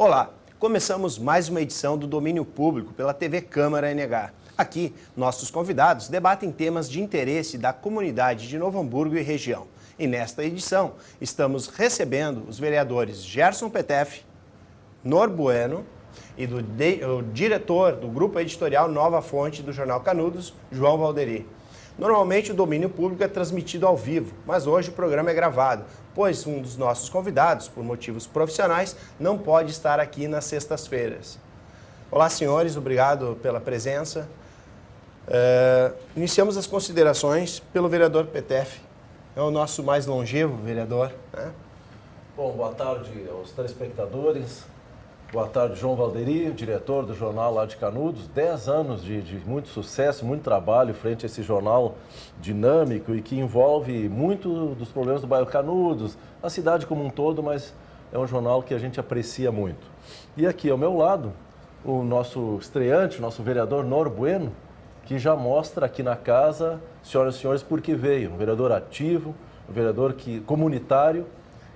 Olá, começamos mais uma edição do Domínio Público pela TV Câmara NH. Aqui, nossos convidados debatem temas de interesse da comunidade de Novo Hamburgo e região. E nesta edição, estamos recebendo os vereadores Gerson Petef, Nor Bueno e o diretor do Grupo Editorial Nova Fonte do Jornal Canudos, João Valderi. Normalmente o domínio público é transmitido ao vivo, mas hoje o programa é gravado, pois um dos nossos convidados, por motivos profissionais, não pode estar aqui nas sextas-feiras. Olá, senhores, obrigado pela presença. Iniciamos as considerações pelo vereador Petef. É o nosso mais longevo vereador, né? Bom, boa tarde aos telespectadores. Boa tarde, João Valderi, diretor do jornal lá de Canudos. 10 anos de muito sucesso, muito trabalho frente a esse jornal dinâmico e que envolve muito dos problemas do bairro Canudos, a cidade como um todo, mas é um jornal que a gente aprecia muito. E aqui ao meu lado, o nosso estreante, o nosso vereador Nor Bueno, que já mostra aqui na casa, senhoras e senhores, por que veio. Um vereador ativo, um vereador comunitário,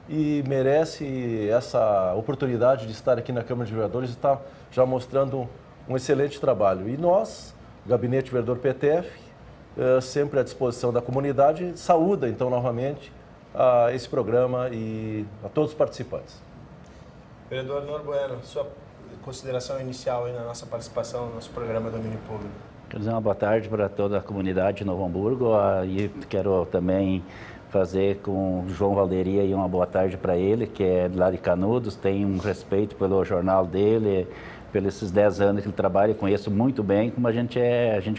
e merece essa oportunidade de estar aqui na Câmara de Vereadores e está já mostrando um excelente trabalho. E nós, o Gabinete Vereador Petef, sempre à disposição da comunidade, saúda então novamente a esse programa e a todos os participantes. Vereador Nor Bueno, sua consideração inicial aí na nossa participação no nosso programa Domínio Público. Quero dizer uma boa tarde para toda a comunidade de Novo Hamburgo e quero também fazer com o João Valderi aí uma boa tarde para ele, que é lá de Canudos, tem um respeito pelo jornal dele, pelos esses 10 anos que ele trabalha, conheço muito bem, como a gente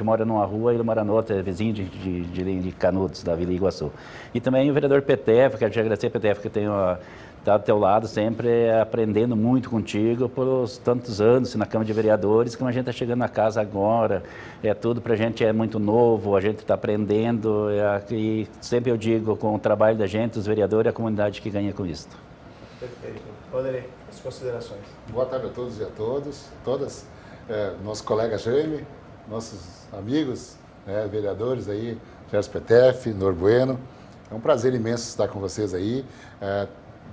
mora numa rua e ele mora noutra, é vizinho de Canudos, da Vila Iguaçu. E também o vereador Petef, quero te agradecer, Petef, que tem está do teu lado sempre aprendendo muito contigo por tantos anos na Câmara de Vereadores, como a gente está chegando na casa agora, tudo para a gente é muito novo, a gente está aprendendo e sempre eu digo, com o trabalho da gente, os vereadores, a comunidade que ganha com isso. Perfeito. Poderei, as considerações. Boa tarde a todos e a todas. Nosso colega Jaime, nossos amigos, vereadores aí, Gerson Petef, Nor Bueno. É um prazer imenso estar com vocês aí.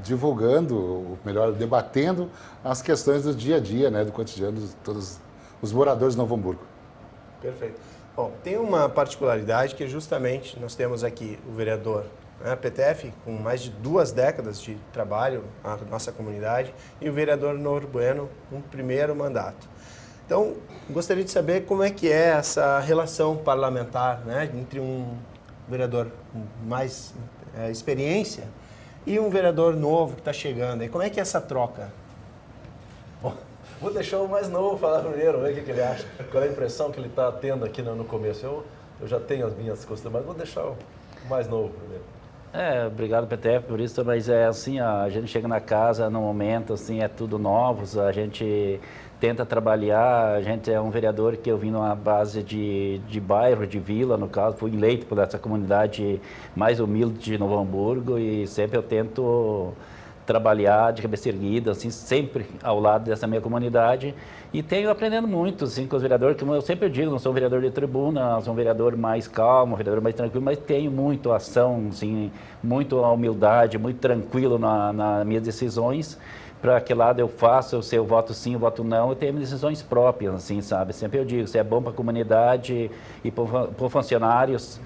Divulgando, ou melhor, debatendo as questões do dia a dia, do cotidiano de todos os moradores de Novo Hamburgo. Perfeito. Bom, tem uma particularidade que justamente nós temos aqui o vereador Petef, com mais de 2 décadas de trabalho na nossa comunidade, e o vereador Nor Bueno, um primeiro mandato. Então, gostaria de saber como é que é essa relação parlamentar, entre um vereador com mais experiência e um vereador novo que está chegando. E como é que é essa troca? Bom, vou deixar o mais novo falar primeiro, ver o que ele acha. Qual é a impressão que ele está tendo aqui no começo. Eu já tenho as minhas costumes, mas vou deixar o mais novo primeiro. Obrigado, Petef, por isso, mas é assim, a gente chega na casa no momento, assim, é tudo novo, a gente tenta trabalhar, a gente é um vereador que eu vim numa base de bairro, de vila, no caso, fui eleito por essa comunidade mais humilde de Novo Hamburgo e sempre eu tento trabalhar de cabeça erguida, assim, sempre ao lado dessa minha comunidade e tenho aprendendo muito, assim, com os vereadores, como eu sempre digo, não sou um vereador de tribuna, sou um vereador mais calmo, um vereador mais tranquilo, mas tenho muito ação, assim, muito humildade, muito tranquilo nas minhas decisões. Para que lado eu faço, se eu voto sim, eu voto não, eu tenho decisões próprias, assim, sabe? Sempre eu digo, se é bom para a comunidade e para funcionários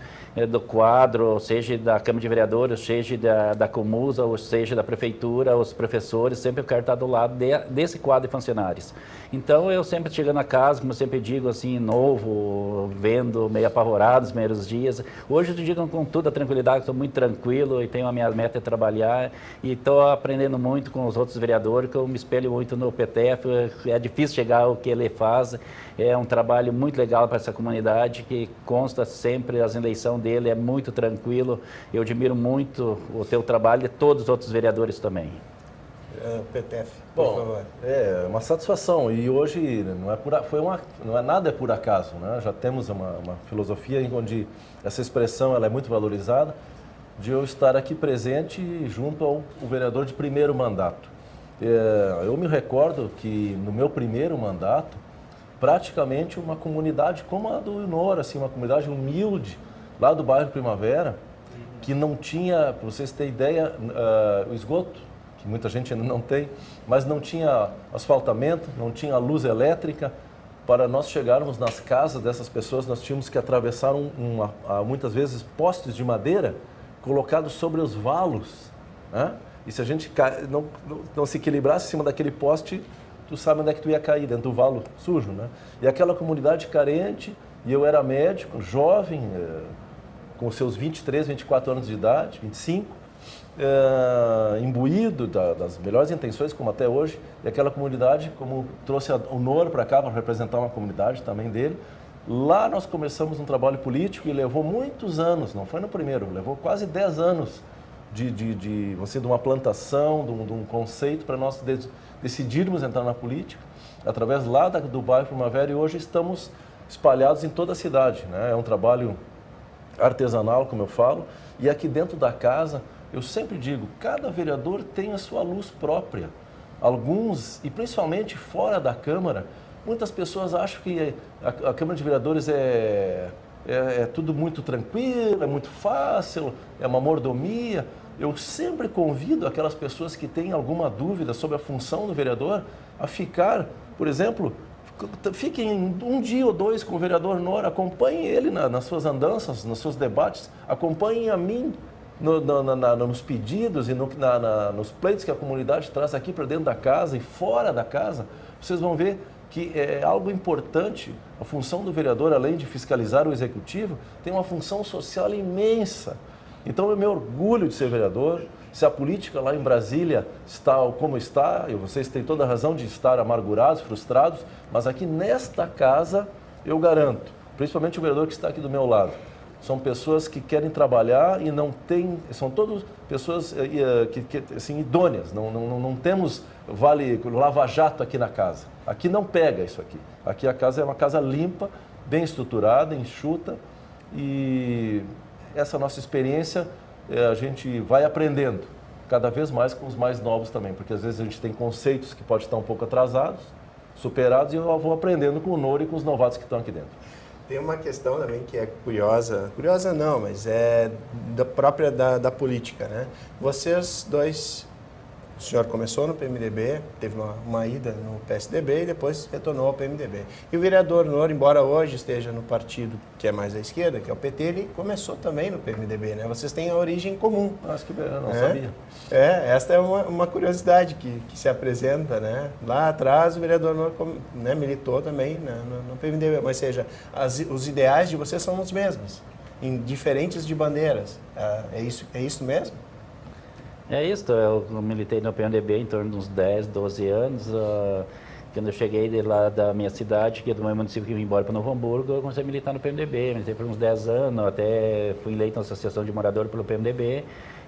do quadro, seja da Câmara de Vereadores, seja da Comusa, ou seja da Prefeitura, os professores, sempre eu quero estar do lado desse quadro de funcionários. Então, eu sempre chegando a casa, como eu sempre digo, assim, novo, vendo, meio apavorado nos primeiros dias. Hoje eu digo com toda a tranquilidade, estou muito tranquilo e tenho a minha meta de trabalhar e estou aprendendo muito com os outros vereadores, que eu me espelho muito no PTF, é difícil chegar ao que ele faz, é um trabalho muito legal para essa comunidade, que consta sempre as eleições dele, é muito tranquilo, eu admiro muito o teu trabalho e todos os outros vereadores também. Petef, por favor. É uma satisfação e hoje não é nada por acaso, Já temos uma filosofia em onde essa expressão ela é muito valorizada, de eu estar aqui presente junto ao vereador de primeiro mandato. Eu me recordo que no meu primeiro mandato, praticamente uma comunidade como a do Nor, assim, uma comunidade humilde, lá do bairro Primavera, que não tinha, para vocês terem ideia, o esgoto que muita gente ainda não tem, mas não tinha asfaltamento, não tinha luz elétrica. Para nós chegarmos nas casas dessas pessoas, nós tínhamos que atravessar muitas vezes postes de madeira colocados sobre os valos, né? E se a gente não se equilibrasse em cima daquele poste, tu sabe onde é que tu ia cair, dentro do valo sujo, né? E aquela comunidade carente, e eu era médico, jovem, com seus 23, 24 anos de idade, 25, imbuído das melhores intenções, como até hoje, e aquela comunidade, como trouxe o Nor para cá, para representar uma comunidade também dele, lá nós começamos um trabalho político e levou muitos anos, não foi no primeiro, levou quase 10 anos de uma plantação, de um conceito para nós decidirmos entrar na política, através lá do bairro Primavera, e hoje estamos espalhados em toda a cidade, né? É um trabalho artesanal, como eu falo, e aqui dentro da casa, eu sempre digo, cada vereador tem a sua luz própria. Alguns, e principalmente fora da Câmara, muitas pessoas acham que a Câmara de Vereadores é tudo muito tranquilo, é muito fácil, é uma mordomia. Eu sempre convido aquelas pessoas que têm alguma dúvida sobre a função do vereador a ficar, por exemplo, fiquem um dia ou dois com o vereador Nora, acompanhem ele nas suas andanças, nos seus debates, acompanhem a mim nos pedidos e nos pleitos que a comunidade traz aqui para dentro da casa e fora da casa. Vocês vão ver que é algo importante. A função do vereador, além de fiscalizar o executivo, tem uma função social imensa. Então, eu me orgulho de ser vereador. Se a política lá em Brasília está como está, e vocês têm toda a razão de estar amargurados, frustrados, mas aqui nesta casa, eu garanto, principalmente o vereador que está aqui do meu lado, são pessoas que querem trabalhar e não têm, são todas pessoas assim, idôneas, não temos lava-jato aqui na casa. Aqui não pega isso aqui. Aqui a casa é uma casa limpa, bem estruturada, enxuta, e essa nossa experiência a gente vai aprendendo cada vez mais com os mais novos também, porque às vezes a gente tem conceitos que podem estar um pouco atrasados, superados, e eu vou aprendendo com o Noro e com os novatos que estão aqui dentro. Tem uma questão também que é curiosa não, mas é própria da política, né? Vocês dois, o senhor começou no PMDB, teve uma ida no PSDB e depois retornou ao PMDB. E o vereador Noro, embora hoje esteja no partido que é mais à esquerda, que é o PT, ele começou também no PMDB, né? Vocês têm a origem comum. Acho que eu não sabia. Esta é uma curiosidade que se apresenta, né? Lá atrás o vereador Noro, né, militou também, né, no PMDB, mas seja, os ideais de vocês são os mesmos, em diferentes de bandeiras. É isso mesmo? É isso, eu militei no PMDB em torno de uns 10, 12 anos. Quando eu cheguei de lá da minha cidade, que é do meu município, que vim embora para Novo Hamburgo, eu comecei a militar no PMDB. Militei por uns 10 anos, até fui eleito na Associação de Moradores pelo PMDB.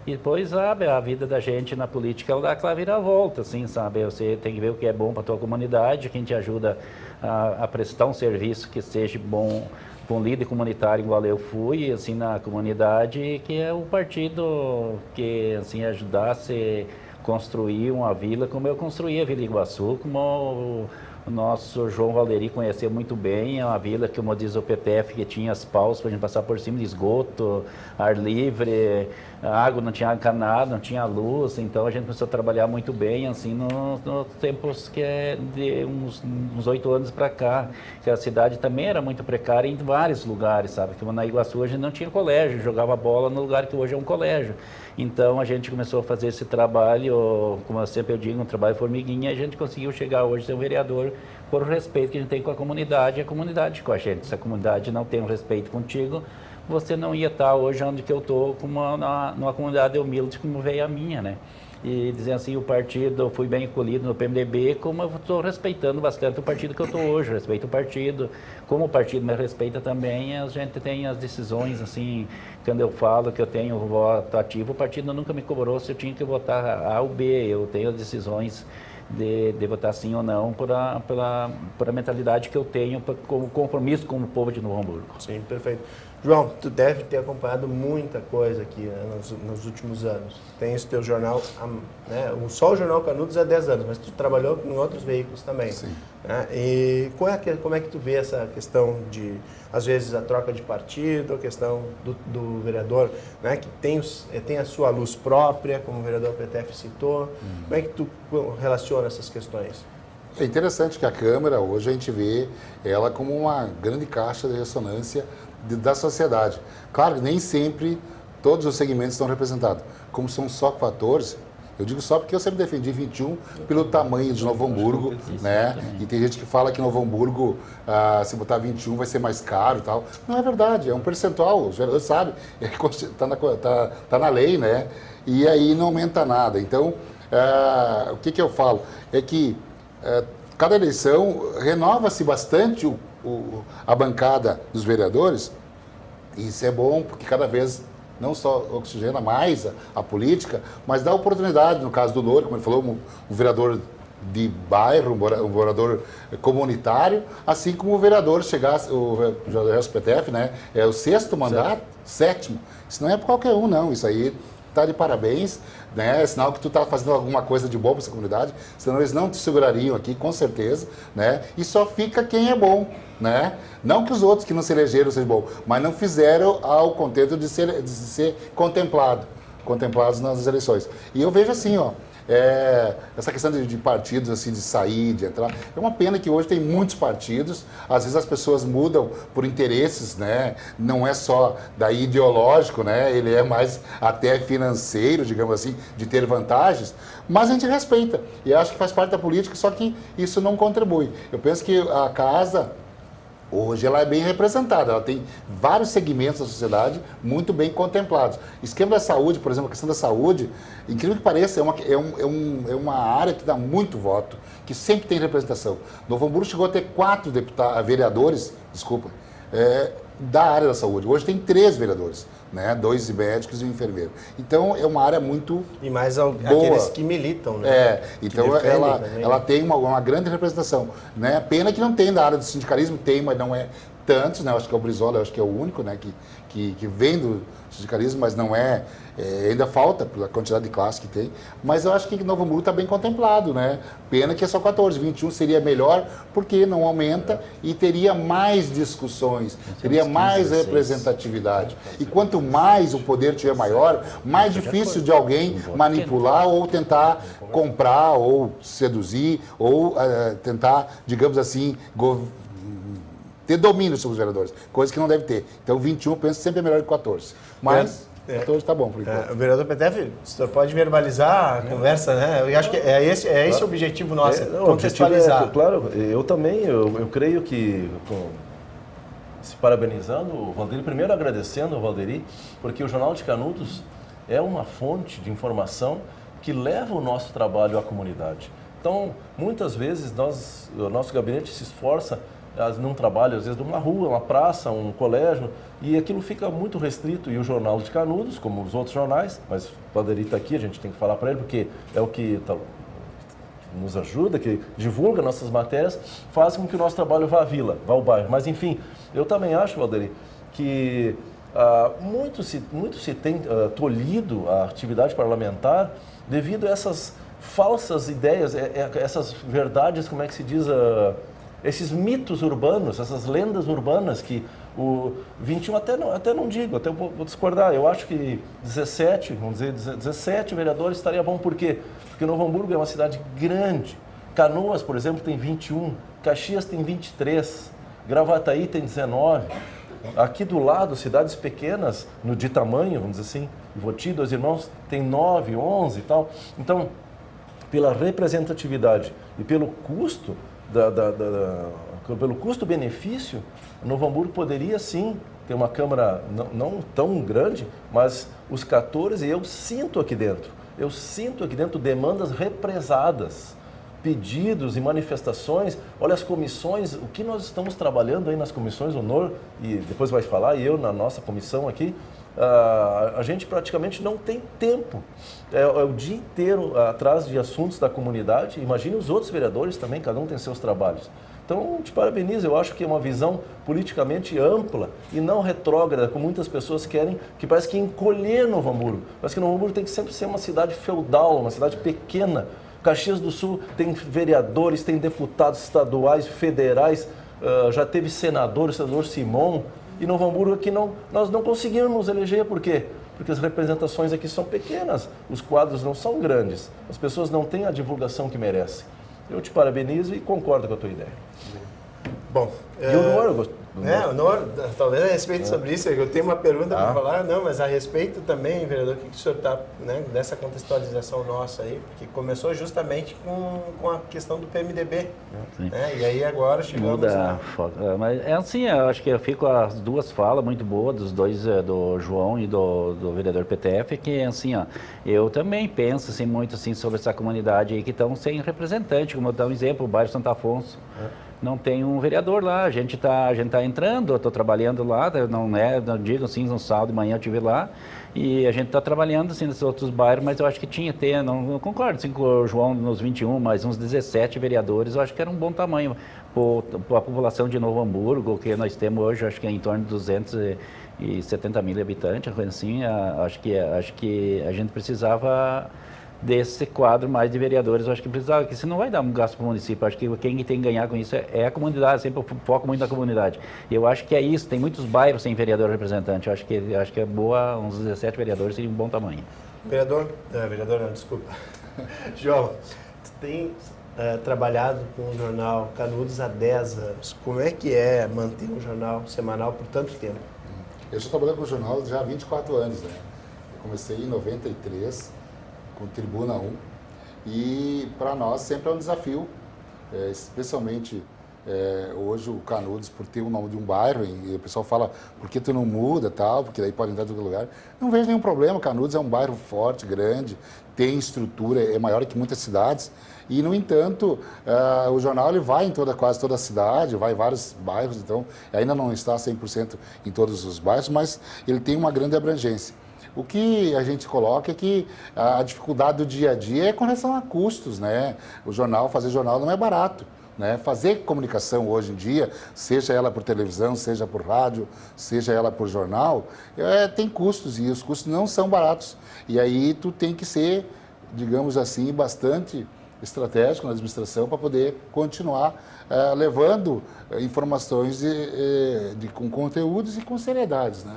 E depois, sabe, a vida da gente na política, ela dá aquela viravolta, assim, sabe? Você tem que ver o que é bom para a tua comunidade, quem te ajuda a prestar um serviço que seja bom com um líder comunitário igual eu fui, assim, na comunidade, que é o partido que, assim, ajudasse a construir uma vila como eu construí a Vila Iguaçu, como o nosso João Valderi conheceu muito bem, é uma vila que, como diz o PTF, que tinha as paus para a gente passar por cima de esgoto, ar livre, a água não tinha encanado, não tinha luz, então a gente começou a trabalhar muito bem, assim, nos tempos que é de uns 8 anos para cá, que a cidade também era muito precária em vários lugares, sabe? Que na Iguaçu a gente não tinha colégio, jogava bola no lugar que hoje é um colégio. Então a gente começou a fazer esse trabalho, como eu sempre digo, um trabalho formiguinha, e a gente conseguiu chegar hoje a ser um vereador por respeito que a gente tem com a comunidade e a comunidade com a gente. Se a comunidade não tem um respeito contigo, você não ia estar hoje onde que eu estou, numa comunidade humilde como veio a minha, né? E dizendo assim, o partido, eu fui bem acolhido no PMDB, como eu estou respeitando bastante o partido que eu estou hoje, respeito o partido, como o partido me respeita também, a gente tem as decisões, assim, quando eu falo que eu tenho voto ativo, o partido nunca me cobrou se eu tinha que votar A ou B, eu tenho as decisões de votar sim ou não por a mentalidade que eu tenho, como compromisso com o povo de Novo Hamburgo. Sim, perfeito. João, tu deve ter acompanhado muita coisa aqui, né, nos últimos anos. Tem esse teu jornal, né, só o Jornal Canudos há 10 anos, mas tu trabalhou em outros veículos também. Sim. Né? E como é que tu vê essa questão de, às vezes, a troca de partido, a questão do vereador, né, que tem a sua luz própria, como o vereador PTF citou. Como é que tu relaciona essas questões? É interessante que a Câmara, hoje, a gente vê ela como uma grande caixa de ressonância da sociedade. Claro que nem sempre todos os segmentos estão representados. Como são só 14, eu digo só porque eu sempre defendi 21 pelo tamanho de Novo Hamburgo, né? E tem gente que fala que Novo Hamburgo, se botar 21 vai ser mais caro e tal. Não é verdade, é um percentual, os vereadores sabem, tá na lei, né? E aí não aumenta nada. Então, o que eu falo? É que cada eleição renova-se bastante a bancada dos vereadores, e isso é bom porque cada vez não só oxigena mais a política, mas dá oportunidade, no caso do Noro, como ele falou, um vereador de bairro, um vereador comunitário, assim como o vereador chegasse, o PTF, né, é o 6º mandato, 7º, isso não é para qualquer um não, isso aí tá de parabéns, né? É sinal que tu tá fazendo alguma coisa de bom para essa comunidade, senão eles não te segurariam aqui, com certeza, né? E só fica quem é bom, né? Não que os outros que não se elegeram sejam bons, mas não fizeram ao contento de ser contemplados nas eleições. E eu vejo assim, ó, essa questão de partidos, assim, de sair, de entrar, é uma pena que hoje tem muitos partidos, às vezes as pessoas mudam por interesses, né? Não é só daí ideológico, né? Ele é mais até financeiro, digamos assim, de ter vantagens, mas a gente respeita, e acho que faz parte da política, só que isso não contribui. Eu penso que a casa, hoje, ela é bem representada, ela tem vários segmentos da sociedade muito bem contemplados. Esquema da saúde, por exemplo, a questão da saúde, incrível que pareça, é uma área que dá muito voto, que sempre tem representação. Novo Hamburgo chegou a ter 4 vereadores, da área da saúde. Hoje tem 3 vereadores, né? 2 médicos e um enfermeiro. Então, é uma área muito E mais boa. aqueles que militam, né? Então ela tem uma grande representação, né? Pena que não tem da área do sindicalismo, tem, mas não é tantos, né? Eu acho que é o Brizola, eu acho que é o único, né? Que vem do sindicalismo, mas não ainda falta pela quantidade de classe que tem, mas eu acho que Novo Hamburgo está bem contemplado, né? Pena que é só 14, 21 seria melhor, porque não aumenta e teria mais discussões, teria mais representatividade. E quanto mais o poder tiver maior, mais difícil de alguém manipular ou tentar comprar ou seduzir ou tentar, digamos assim, ter domínio sobre os vereadores, coisa que não deve ter. Então, 21, eu penso, sempre é melhor que 14. Mas 14 está bom, por enquanto. O vereador PTF, o senhor pode verbalizar a conversa, né? Eu acho que é esse o objetivo nosso, contextualizar. Claro, eu também, eu creio que, se parabenizando o Valderi, primeiro agradecendo ao Valderi, porque o Jornal de Canudos é uma fonte de informação que leva o nosso trabalho à comunidade. Então, muitas vezes, o nosso gabinete se esforça num trabalho, às vezes, de uma rua, uma praça, um colégio, e aquilo fica muito restrito. E o Jornal de Canudos, como os outros jornais, mas o Valderi está aqui, a gente tem que falar para ele, porque é o que nos ajuda, que divulga nossas matérias, faz com que o nosso trabalho vá à vila, vá ao bairro. Mas, enfim, eu também acho, Valderi, que muito se tem tolhido a atividade parlamentar devido a essas falsas ideias, essas verdades, como é que se diz, esses mitos urbanos, essas lendas urbanas que o 21, até não digo, até vou discordar, eu acho que 17, vamos dizer, 17 vereadores estaria bom, por quê? Porque Novo Hamburgo é uma cidade grande, Canoas, por exemplo, tem 21, Caxias tem 23, Gravataí tem 19, aqui do lado, cidades pequenas, de tamanho, vamos dizer assim, Ivoti, Dois Irmãos, tem 9, 11 e tal, então, pela representatividade e pelo custo, pelo custo-benefício, Novo Hamburgo poderia sim ter uma Câmara não tão grande, mas os 14, eu sinto aqui dentro demandas represadas, pedidos e manifestações. Olha as comissões, o que nós estamos trabalhando aí nas comissões, o Nor, e depois vai falar, e eu na nossa comissão aqui, a gente praticamente não tem tempo. É o dia inteiro atrás de assuntos da comunidade. Imagine os outros vereadores também, cada um tem seus trabalhos. Então, te parabenizo, eu acho que é uma visão politicamente ampla e não retrógrada, como muitas pessoas querem, que parece que encolher Novo Hamburgo. Parece que Novo Hamburgo tem que sempre ser uma cidade feudal, uma cidade pequena. Caxias do Sul tem vereadores, tem deputados estaduais, federais, já teve senador, o senador Simon, e Novo Hamburgo aqui nós não conseguimos eleger, por quê? Porque as representações aqui são pequenas, os quadros não são grandes, as pessoas não têm a divulgação que merecem. Eu te parabenizo e concordo com a tua ideia. Bom, E o Nor, eu gosto. talvez a respeito sobre isso, eu tenho uma pergunta para falar, não, mas a respeito também, vereador, o que o senhor está, né, dessa contextualização nossa aí, porque começou justamente com a questão do PMDB, né, e aí agora chegamos Mas é assim, eu acho que eu fico as duas falas muito boas dos dois, do João e do vereador PTF, que assim, ó, eu também penso assim, muito assim, sobre essa comunidade aí que estão sem representante, como eu dou um exemplo, o bairro Santo Afonso. Não tem um vereador lá, a gente tá entrando, eu estou trabalhando lá, não digo assim, no sábado de manhã eu estive lá, e a gente está trabalhando assim nesses outros bairros, mas eu acho que tinha que ter, não concordo assim, com o João nos 21, mas uns 17 vereadores, eu acho que era um bom tamanho para a população de Novo Hamburgo, que nós temos hoje, acho que é em torno de 270 mil habitantes, coisa assim, acho que a gente precisava desse quadro mais de vereadores, eu acho que precisava, porque senão vai dar um gasto para o município, acho que quem tem que ganhar com isso é a comunidade, sempre eu foco muito na comunidade. E eu acho que é isso, tem muitos bairros sem vereador representante, eu acho que é boa, uns 17 vereadores seria um bom tamanho. Vereador não, desculpa. João, tu tem trabalhado com o jornal Canudos há 10 anos, como é que é manter um jornal semanal por tanto tempo? Eu estou trabalhando com o jornal já há 24 anos, né? Eu comecei em 93, com Tribuna 1, e para nós sempre é um desafio, especialmente hoje o Canudos, por ter o nome de um bairro, e o pessoal fala, por que tu não muda, tal, porque daí pode entrar em todo lugar. Não vejo nenhum problema, Canudos é um bairro forte, grande, tem estrutura, é maior que muitas cidades, e no entanto, o jornal ele vai em quase toda a cidade, vai em vários bairros, então ainda não está 100% em todos os bairros, mas ele tem uma grande abrangência. O que a gente coloca é que a dificuldade do dia a dia é com relação a custos, né? Fazer jornal não é barato, né? Fazer comunicação hoje em dia, seja ela por televisão, seja por rádio, seja ela por jornal, tem custos e os custos não são baratos. E aí tu tem que ser, digamos assim, bastante estratégico na administração para poder continuar levando informações com conteúdos e com seriedades, né?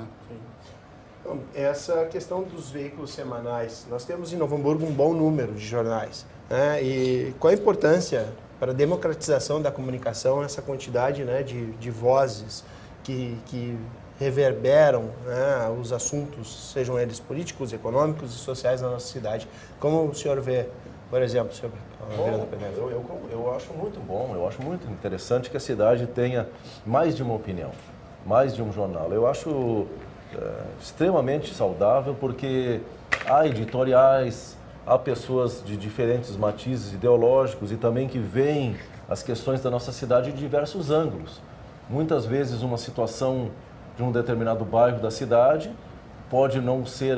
Então, essa questão dos veículos semanais, nós temos em Novo Hamburgo um bom número de jornais, né? E qual a importância para a democratização da comunicação essa quantidade, né, de vozes que reverberam, né, os assuntos, sejam eles políticos, econômicos e sociais na nossa cidade? Como o senhor vê, por exemplo, senhor vereador Penedo? Eu acho muito bom, eu acho muito interessante que a cidade tenha mais de uma opinião, mais de um jornal. Eu acho extremamente saudável, porque há editoriais, há pessoas de diferentes matizes ideológicos e também que veem as questões da nossa cidade de diversos ângulos. Muitas vezes uma situação de um determinado bairro da cidade pode não ser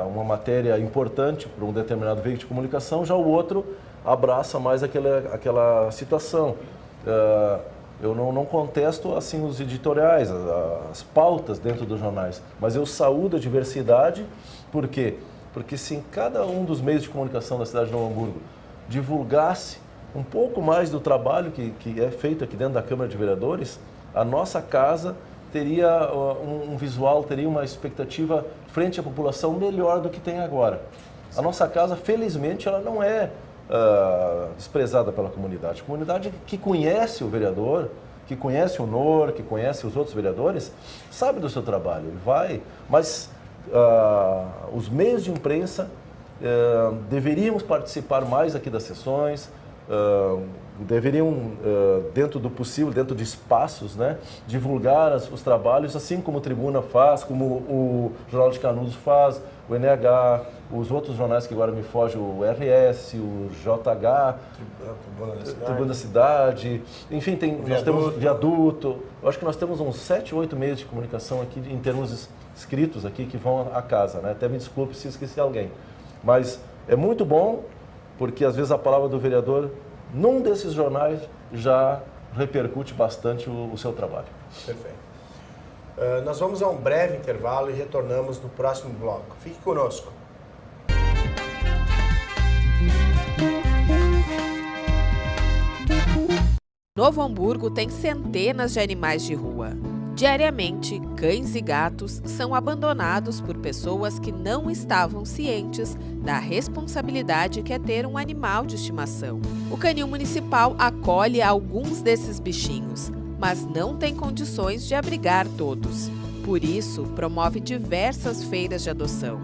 uma matéria importante para um determinado veículo de comunicação, já o outro abraça mais aquela situação. Eu não contesto assim os editoriais, as pautas dentro dos jornais, mas eu saúdo a diversidade. Por quê? Porque se em cada um dos meios de comunicação da cidade de Novo Hamburgo divulgasse um pouco mais do trabalho que é feito aqui dentro da Câmara de Vereadores, a nossa casa teria um visual, teria uma expectativa frente à população melhor do que tem agora. A nossa casa, felizmente, ela não é desprezada pela comunidade. A comunidade que conhece o vereador, que conhece o Nor, que conhece os outros vereadores, sabe do seu trabalho, ele vai, mas os meios de imprensa deveríamos participar mais aqui das sessões, deveriam, dentro do possível, dentro de espaços, né, divulgar os trabalhos, assim como o Tribuna faz, como o Jornal de Canudos faz, o NH, os outros jornais que agora me fogem, o RS, o JH, Tribuna da Cidade, enfim, nós temos Viaduto. Eu acho que nós temos uns 7, 8 meios de comunicação aqui, em termos escritos aqui, que vão à casa, né? Até me desculpe se esqueci alguém. Mas é muito bom, porque às vezes a palavra do vereador, num desses jornais, já repercute bastante o seu trabalho. Perfeito. Nós vamos a um breve intervalo e retornamos no próximo bloco. Fique conosco. Novo Hamburgo tem centenas de animais de rua. Diariamente, cães e gatos são abandonados por pessoas que não estavam cientes da responsabilidade que é ter um animal de estimação. O Canil Municipal acolhe alguns desses bichinhos, mas não tem condições de abrigar todos. Por isso, promove diversas feiras de adoção.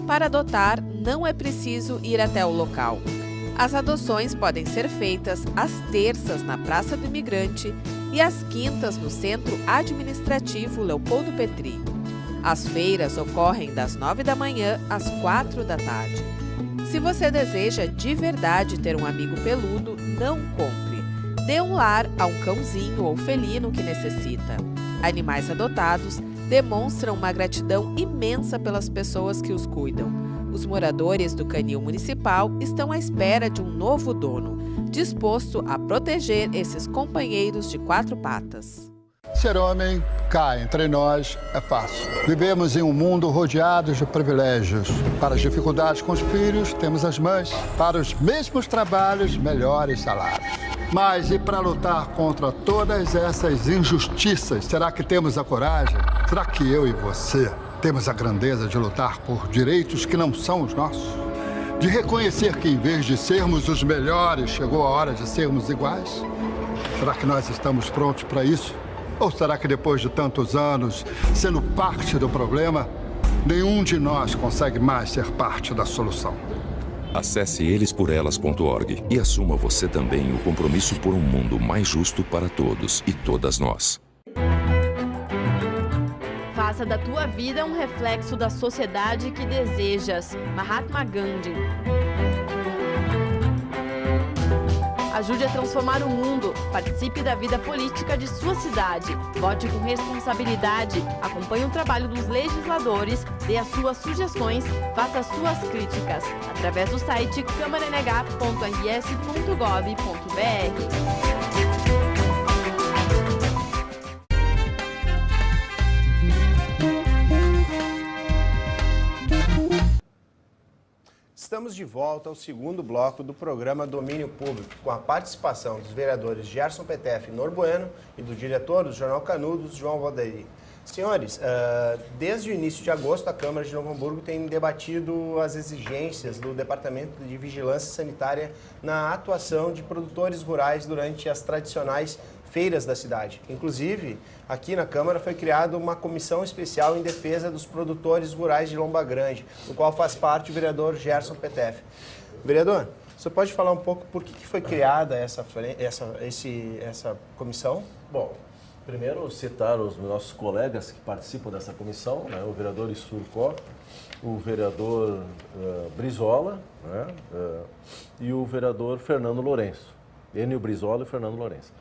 Para adotar, não é preciso ir até o local. As adoções podem ser feitas às terças na Praça do Imigrante e às quintas no Centro Administrativo Leopoldo Petri. As feiras ocorrem das 9 da manhã às 4 da tarde. Se você deseja de verdade ter um amigo peludo, não compre. Dê um lar a um cãozinho ou felino que necessita. Animais adotados demonstram uma gratidão imensa pelas pessoas que os cuidam. Os moradores do Canil Municipal estão à espera de um novo dono, disposto a proteger esses companheiros de quatro patas. Ser homem, cá entre nós, é fácil. Vivemos em um mundo rodeado de privilégios. Para as dificuldades com os filhos, temos as mães. Para os mesmos trabalhos, melhores salários. Mas e para lutar contra todas essas injustiças, será que temos a coragem? Será que eu e você temos a grandeza de lutar por direitos que não são os nossos? De reconhecer que, em vez de sermos os melhores, chegou a hora de sermos iguais? Será que nós estamos prontos para isso? Ou será que depois de tantos anos, sendo parte do problema, nenhum de nós consegue mais ser parte da solução? Acesse elesporelas.org e assuma você também o compromisso por um mundo mais justo para todos e todas nós. Faça da tua vida um reflexo da sociedade que desejas. Mahatma Gandhi. Ajude a transformar o mundo. Participe da vida política de sua cidade. Vote com responsabilidade. Acompanhe o trabalho dos legisladores. Dê as suas sugestões. Faça as suas críticas. Através do site câmaraNH.rs.gov.br. Estamos de volta ao segundo bloco do programa Domínio Público, com a participação dos vereadores Gerson Petef e Nor Bueno e do diretor do Jornal Canudos, João Valderi. Senhores, desde o início de agosto, a Câmara de Novo Hamburgo tem debatido as exigências do Departamento de Vigilância Sanitária na atuação de produtores rurais durante as tradicionais feiras da cidade. Inclusive, aqui na Câmara foi criada uma comissão especial em defesa dos produtores rurais de Lomba Grande, no qual faz parte o vereador Gerson Petef. Vereador, você pode falar um pouco por que foi criada essa comissão? Bom, primeiro citar os nossos colegas que participam dessa comissão, né? O vereador Issurcó, o vereador Brizola, né? E o vereador Fernando Lourenço. Enio Brizola e Fernando Lourenço.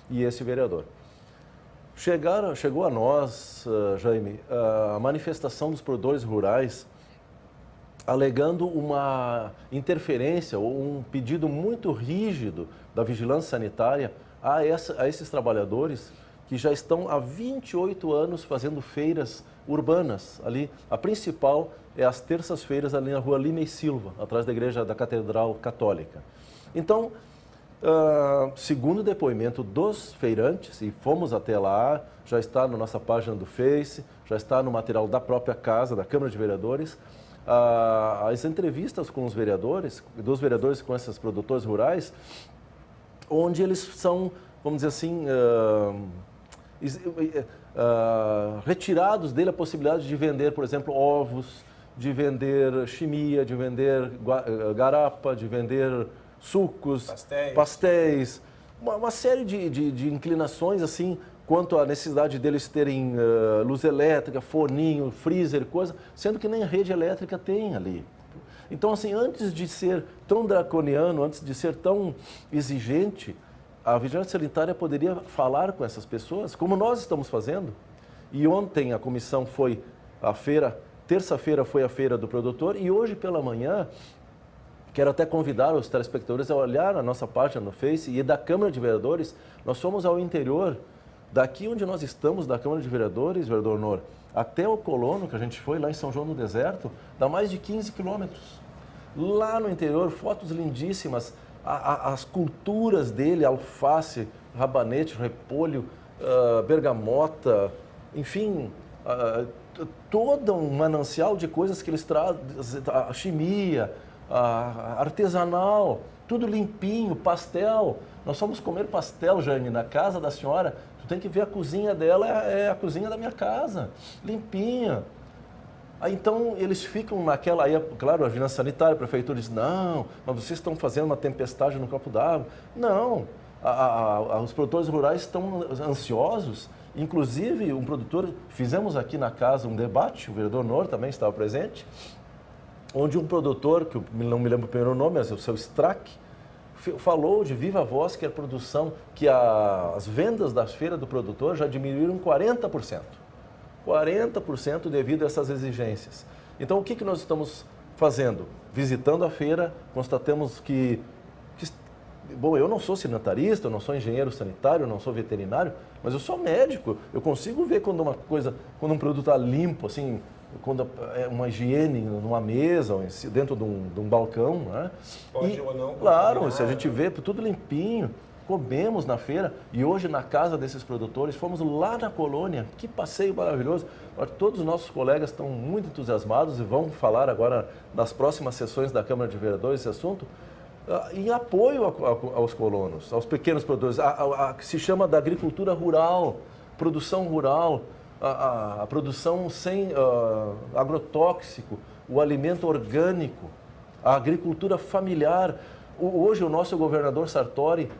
E esse vereador. Chegou a nós, Jaime, a manifestação dos produtores rurais alegando uma interferência ou um pedido muito rígido da vigilância sanitária a esses trabalhadores que já estão há 28 anos fazendo feiras urbanas. Ali, a principal é as terças-feiras ali na rua Lima e Silva, atrás da igreja da Catedral Católica. Então, segundo o depoimento dos feirantes, e fomos até lá, já está na nossa página do Face, já está no material da própria casa, da Câmara de Vereadores, as entrevistas com os vereadores, dos vereadores com esses produtores rurais, onde eles são, vamos dizer assim, retirados dele a possibilidade de vender, por exemplo, ovos, de vender chimia, de vender garapa, de vender sucos, pastéis, uma série de inclinações assim quanto à necessidade deles terem luz elétrica, forninho, freezer, coisa, sendo que nem rede elétrica tem ali. Então, assim, antes de ser tão draconiano, antes de ser tão exigente, a vigilância sanitária poderia falar com essas pessoas, como nós estamos fazendo. E ontem a comissão foi à feira, terça-feira foi a feira do produtor, e hoje pela manhã Quero até convidar os telespectadores a olhar a nossa página no Face e da Câmara de Vereadores. Nós fomos ao interior, daqui onde nós estamos, da Câmara de Vereadores, vereador Nor, até o Colono, que a gente foi lá em São João do Deserto, dá mais de 15 quilômetros. Lá no interior, fotos lindíssimas, as culturas dele, alface, rabanete, repolho, bergamota, enfim, todo um manancial de coisas que eles trazem, a chimia, artesanal, tudo limpinho, pastel. Nós fomos comer pastel, Jane, na casa da senhora. Tu tem que ver a cozinha dela, é a cozinha da minha casa, limpinha. Aí, então, eles ficam naquela... Aí, claro, a vigilância sanitária, a prefeitura diz, não, mas vocês estão fazendo uma tempestade no copo d'água. Não, os produtores rurais estão ansiosos. Inclusive, um produtor, fizemos aqui na casa um debate, o vereador Nor também estava presente, onde um produtor, que eu não me lembro o primeiro nome, mas é o seu Strack, falou de viva voz que a produção, que as vendas das feiras do produtor já diminuíram 40%. 40% devido a essas exigências. Então, o que nós estamos fazendo? Visitando a feira, constatamos que bom, eu não sou sanitarista, eu não sou engenheiro sanitário, eu não sou veterinário, mas eu sou médico. Eu consigo ver quando um produto está limpo, assim, quando é uma higiene numa mesa, dentro de um balcão, né? Pode ou não. Claro, se a gente vê tudo limpinho, comemos na feira e hoje na casa desses produtores, fomos lá na colônia, que passeio maravilhoso. Todos os nossos colegas estão muito entusiasmados e vão falar agora nas próximas sessões da Câmara de Vereadores esse assunto, em apoio aos colonos, aos pequenos produtores, que se chama da agricultura rural, produção rural, a produção sem agrotóxico, o alimento orgânico, a agricultura familiar. Hoje o nosso governador Sartori,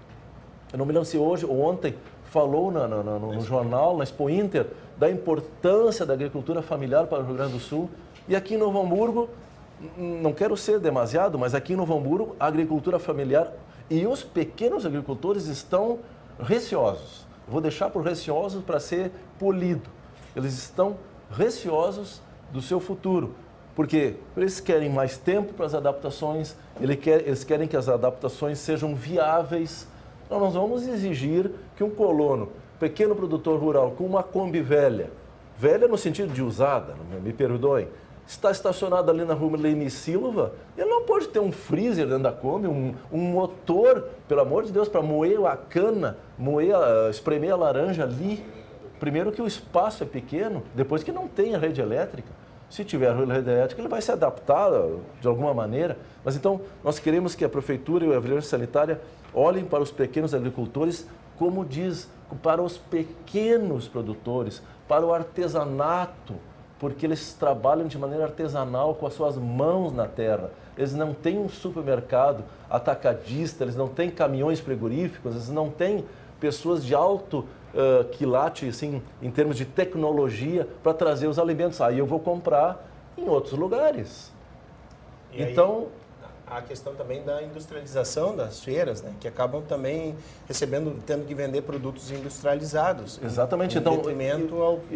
eu não me lembro se hoje ou ontem, falou no jornal, na Expo Inter, da importância da agricultura familiar para o Rio Grande do Sul. E aqui em Novo Hamburgo, não quero ser demasiado, mas aqui em Novo Hamburgo, a agricultura familiar e os pequenos agricultores estão receosos. Vou deixar por receosos para ser polido. Eles estão receosos do seu futuro, porque eles querem mais tempo para as adaptações, eles querem que as adaptações sejam viáveis. Então, nós vamos exigir que um colono, pequeno produtor rural, com uma Kombi velha no sentido de usada, me perdoem, está estacionado ali na rua Leni Silva, ele não pode ter um freezer dentro da Kombi, um motor, pelo amor de Deus, para moer a cana, espremer a laranja ali. Primeiro que o espaço é pequeno, depois que não tem a rede elétrica. Se tiver a rede elétrica, ele vai se adaptar de alguma maneira. Mas então, nós queremos que a Prefeitura e a Vigilância Sanitária olhem para os pequenos agricultores, como diz, para os pequenos produtores, para o artesanato, porque eles trabalham de maneira artesanal com as suas mãos na terra. Eles não têm um supermercado atacadista, eles não têm caminhões frigoríficos, eles não têm pessoas de alto quilate, assim, em termos de tecnologia, para trazer os alimentos. Aí eu vou comprar em outros lugares. E então... a questão também da industrialização das feiras, né? Que acabam também tendo que vender produtos industrializados. Exatamente. Então,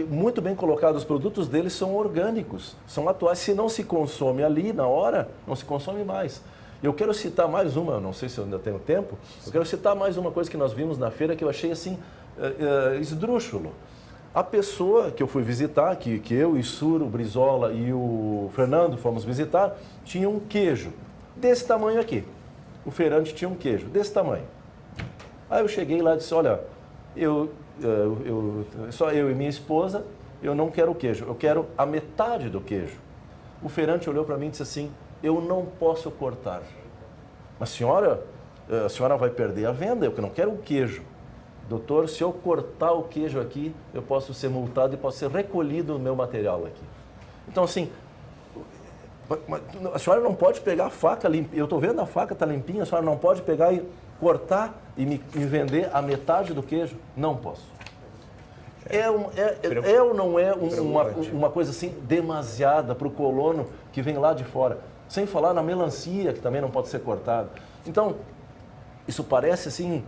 muito bem colocado, os produtos deles são orgânicos, são atuais. Se não se consome ali na hora, não se consome mais. Eu quero citar mais uma, não sei se eu ainda tenho tempo, eu quero citar mais uma coisa que nós vimos na feira que eu achei assim, esdrúxulo. A pessoa que eu fui visitar, que eu, Isuro, o Brizola e o Fernando fomos visitar, tinha um queijo desse tamanho aqui. O feirante tinha um queijo desse tamanho. Aí eu cheguei lá e disse, olha, só eu e minha esposa, eu não quero o queijo, eu quero a metade do queijo. O feirante olhou para mim e disse assim, eu não posso cortar. Mas a senhora vai perder a venda, eu não quero o queijo. Doutor, se eu cortar o queijo aqui, eu posso ser multado e posso ser recolhido o meu material aqui. Então, assim, a senhora não pode pegar a faca limpa. Eu estou vendo a faca está limpinha, a senhora não pode pegar e cortar e me vender a metade do queijo? Não posso. Ou não é uma coisa assim demasiada para o colono que vem lá de fora? Sem falar na melancia, que também não pode ser cortada. Então, isso parece assim...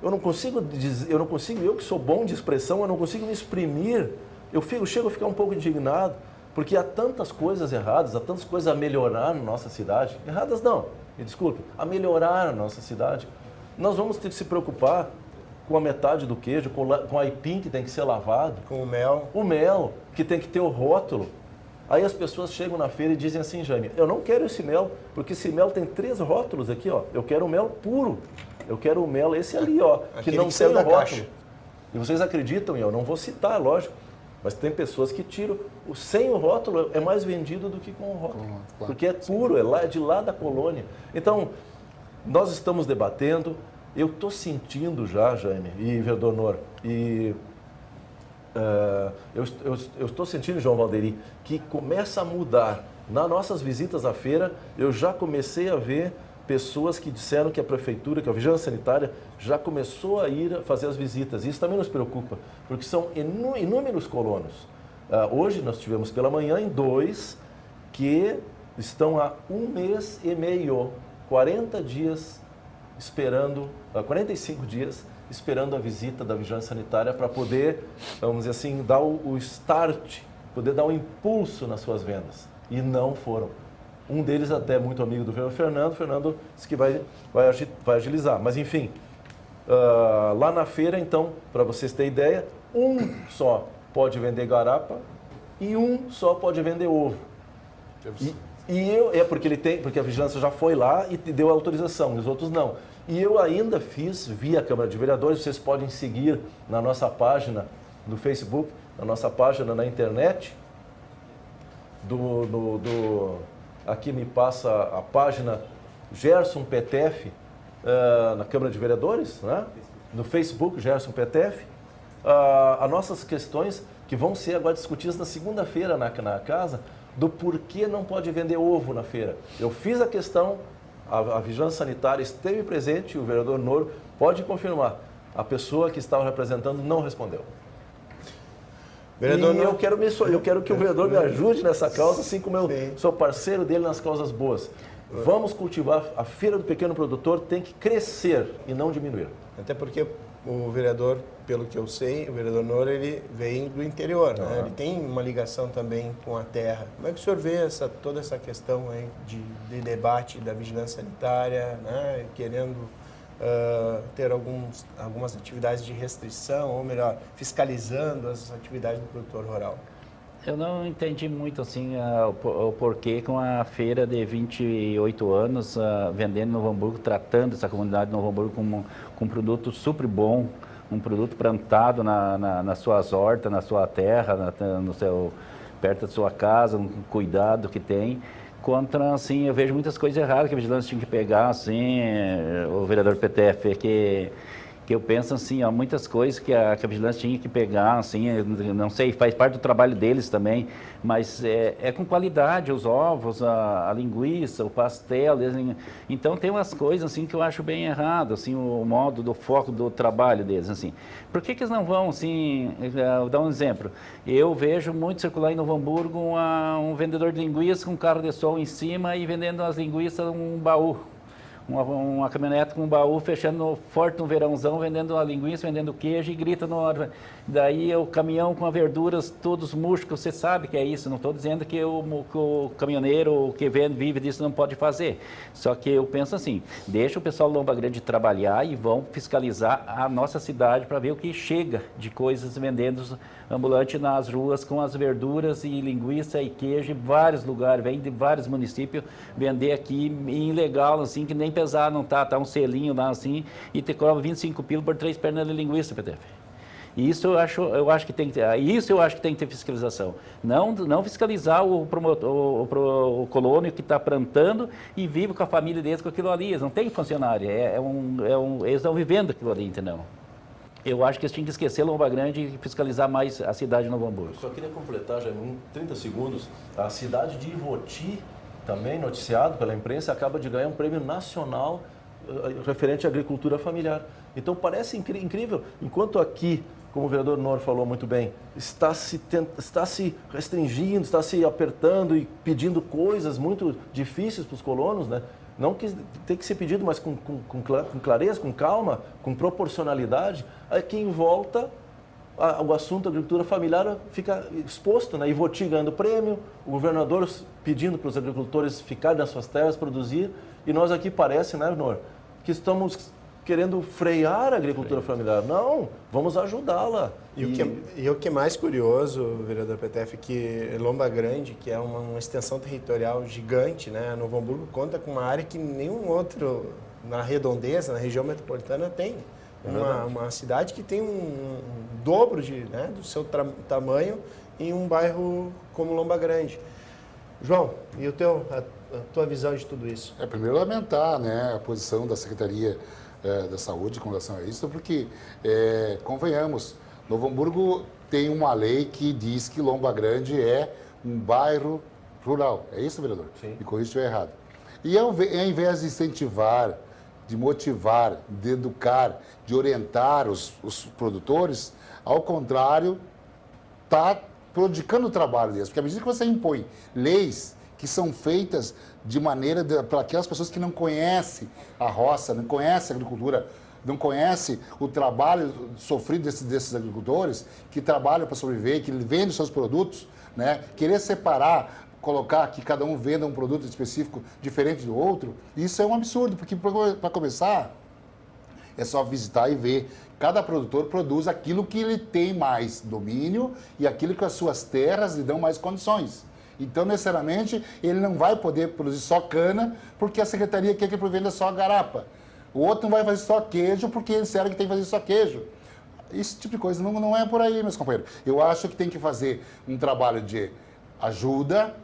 eu que sou bom de expressão, eu não consigo me exprimir. Eu chego a ficar um pouco indignado. Porque há tantas coisas erradas, há tantas coisas a melhorar na nossa cidade. Erradas não, me desculpe, a melhorar a nossa cidade. Nós vamos ter que se preocupar com a metade do queijo, com o aipim que tem que ser lavado. Com o mel. O mel, que tem que ter o rótulo. Aí as pessoas chegam na feira e dizem assim, Jaime, eu não quero esse mel, porque esse mel tem 3 rótulos aqui, ó. Eu quero o mel puro. Eu quero o mel esse ali, ó, que não tem o rótulo. Caixa. E vocês acreditam, e eu não vou citar, lógico, mas tem pessoas que tiram, sem o rótulo é mais vendido do que com o rótulo. Claro. Porque é puro, é de lá da colônia. Então, nós estamos debatendo, eu estou sentindo já, Jaime e vereador Nor, e eu estou sentindo, João Valderi, que começa a mudar. Nas nossas visitas à feira, eu já comecei a ver pessoas que disseram que a prefeitura, que a vigilância sanitária já começou a ir fazer as visitas. E isso também nos preocupa, porque são inúmeros colonos. Hoje nós tivemos pela manhã 2 que estão há 1 mês e meio, 40 dias esperando, 45 dias esperando a visita da vigilância sanitária para poder, vamos dizer assim, dar o start, poder dar um impulso nas suas vendas. E não foram. Um deles até muito amigo do Fernando. O Fernando disse que vai agilizar. Mas, enfim, lá na feira, então, para vocês terem ideia, um só pode vender garapa e um só pode vender ovo. Porque a vigilância já foi lá e deu a autorização, os outros não. E eu ainda fiz via Câmara de Vereadores, vocês podem seguir na nossa página do Facebook, na nossa página na internet, aqui me passa a página Gerson Petef, na Câmara de Vereadores, né? No Facebook, Gerson Petef, as nossas questões que vão ser agora discutidas na segunda-feira na casa, do porquê não pode vender ovo na feira. Eu fiz a questão, a vigilância sanitária esteve presente e o vereador Noro pode confirmar. A pessoa que estava representando não respondeu. Vereador, eu quero que o vereador me ajude nessa causa, assim como eu sou parceiro dele nas causas boas. Vamos cultivar, a feira do pequeno produtor tem que crescer e não diminuir. Até porque o vereador, pelo que eu sei, o vereador Noro, ele vem do interior, né? Ele tem uma ligação também com a terra. Como é que o senhor vê toda essa questão aí de debate da vigilância sanitária, né? Querendo ter algumas atividades de restrição, ou melhor, fiscalizando as atividades do produtor rural? Eu não entendi muito assim o porquê com a feira de 28 anos vendendo em Novo Hamburgo, tratando essa comunidade de Novo Hamburgo como um produto super bom, um produto plantado nas suas hortas, na sua terra, perto da sua casa, um cuidado que tem. Contra, assim, eu vejo muitas coisas erradas que a vigilância tinha que pegar, assim, o vereador PTF, que eu penso, assim, ó, muitas coisas que a vigilância tinha que pegar, assim, não sei, faz parte do trabalho deles também, mas é com qualidade, os ovos, a linguiça, o pastel, então tem umas coisas, assim, que eu acho bem errado, assim, o modo do foco do trabalho deles, assim. Por que eles não vão, assim, vou dar um exemplo, eu vejo muito circular em Novo Hamburgo um vendedor de linguiça com um carro de som em cima e vendendo as linguiças num baú. Uma caminhonete com um baú fechando forte no verãozão, vendendo a linguiça, vendendo queijo e grita no hora. Daí o caminhão com as verduras, todos murchos, você sabe que é isso. Não estou dizendo que o caminhoneiro que vive disso não pode fazer. Só que eu penso assim, deixa o pessoal do Lomba Grande trabalhar e vão fiscalizar a nossa cidade para ver o que chega de coisas vendendo ambulante nas ruas com as verduras e linguiça e queijo em vários lugares, vem de vários municípios vender aqui ilegal, assim, que nem pesar não tá um selinho lá assim e te cobra 25 pila por 3 pernas de linguiça, PTF. Isso eu acho que tem que ter fiscalização. Não fiscalizar o colônio que está plantando e vive com a família deles com aquilo ali. Eles não tem funcionário, eles estão vivendo aquilo ali, entendeu? Eu acho que eles tinham que esquecer Lomba Grande e fiscalizar mais a cidade de Novo Hamburgo. Só queria completar, já em 30 segundos, a cidade de Ivoti, também noticiado pela imprensa, acaba de ganhar um prêmio nacional referente à agricultura familiar. Então parece incrível, enquanto aqui, como o vereador Nor falou muito bem, está se restringindo, está se apertando e pedindo coisas muito difíceis para os colonos, né? Não que tem que ser pedido, mas com clareza, com calma, com proporcionalidade. Aqui em volta, o assunto agricultura familiar fica exposto, né? Ivoti ganhando prêmio, o governador pedindo para os agricultores ficarem nas suas terras, produzir, e nós aqui parece, né, Nor, que estamos querendo frear a agricultura familiar. Não, vamos ajudá-la. E o que é mais curioso, vereador Petef, é que Lomba Grande, que é uma extensão territorial gigante, né? Novo Hamburgo conta com uma área que nenhum outro na redondeza, na região metropolitana, tem. Uma cidade que tem um dobro do seu tamanho em um bairro como Lomba Grande. João, e a tua visão de tudo isso? Primeiro lamentar, né, a posição da Secretaria da Saúde com relação a isso, porque, convenhamos, Novo Hamburgo tem uma lei que diz que Lomba Grande é um bairro rural. É isso, vereador? Sim. Me corrija se eu estiver errado. E ao invés de incentivar, de motivar, de educar, de orientar os produtores, ao contrário, está prejudicando o trabalho deles. Porque à medida que você impõe leis que são feitas de maneira para aquelas pessoas que não conhecem a roça, não conhecem a agricultura, não conhecem o trabalho sofrido desses agricultores, que trabalham para sobreviver, que vendem seus produtos, né? Querer separar, colocar que cada um venda um produto específico diferente do outro, isso é um absurdo, porque para começar, é só visitar e ver. Cada produtor produz aquilo que ele tem mais domínio e aquilo que as suas terras lhe dão mais condições. Então, necessariamente, ele não vai poder produzir só cana, porque a secretaria quer que venda só garapa. O outro não vai fazer só queijo, porque eles disseram que tem que fazer só queijo. Esse tipo de coisa não é por aí, meus companheiros. Eu acho que tem que fazer um trabalho de ajuda,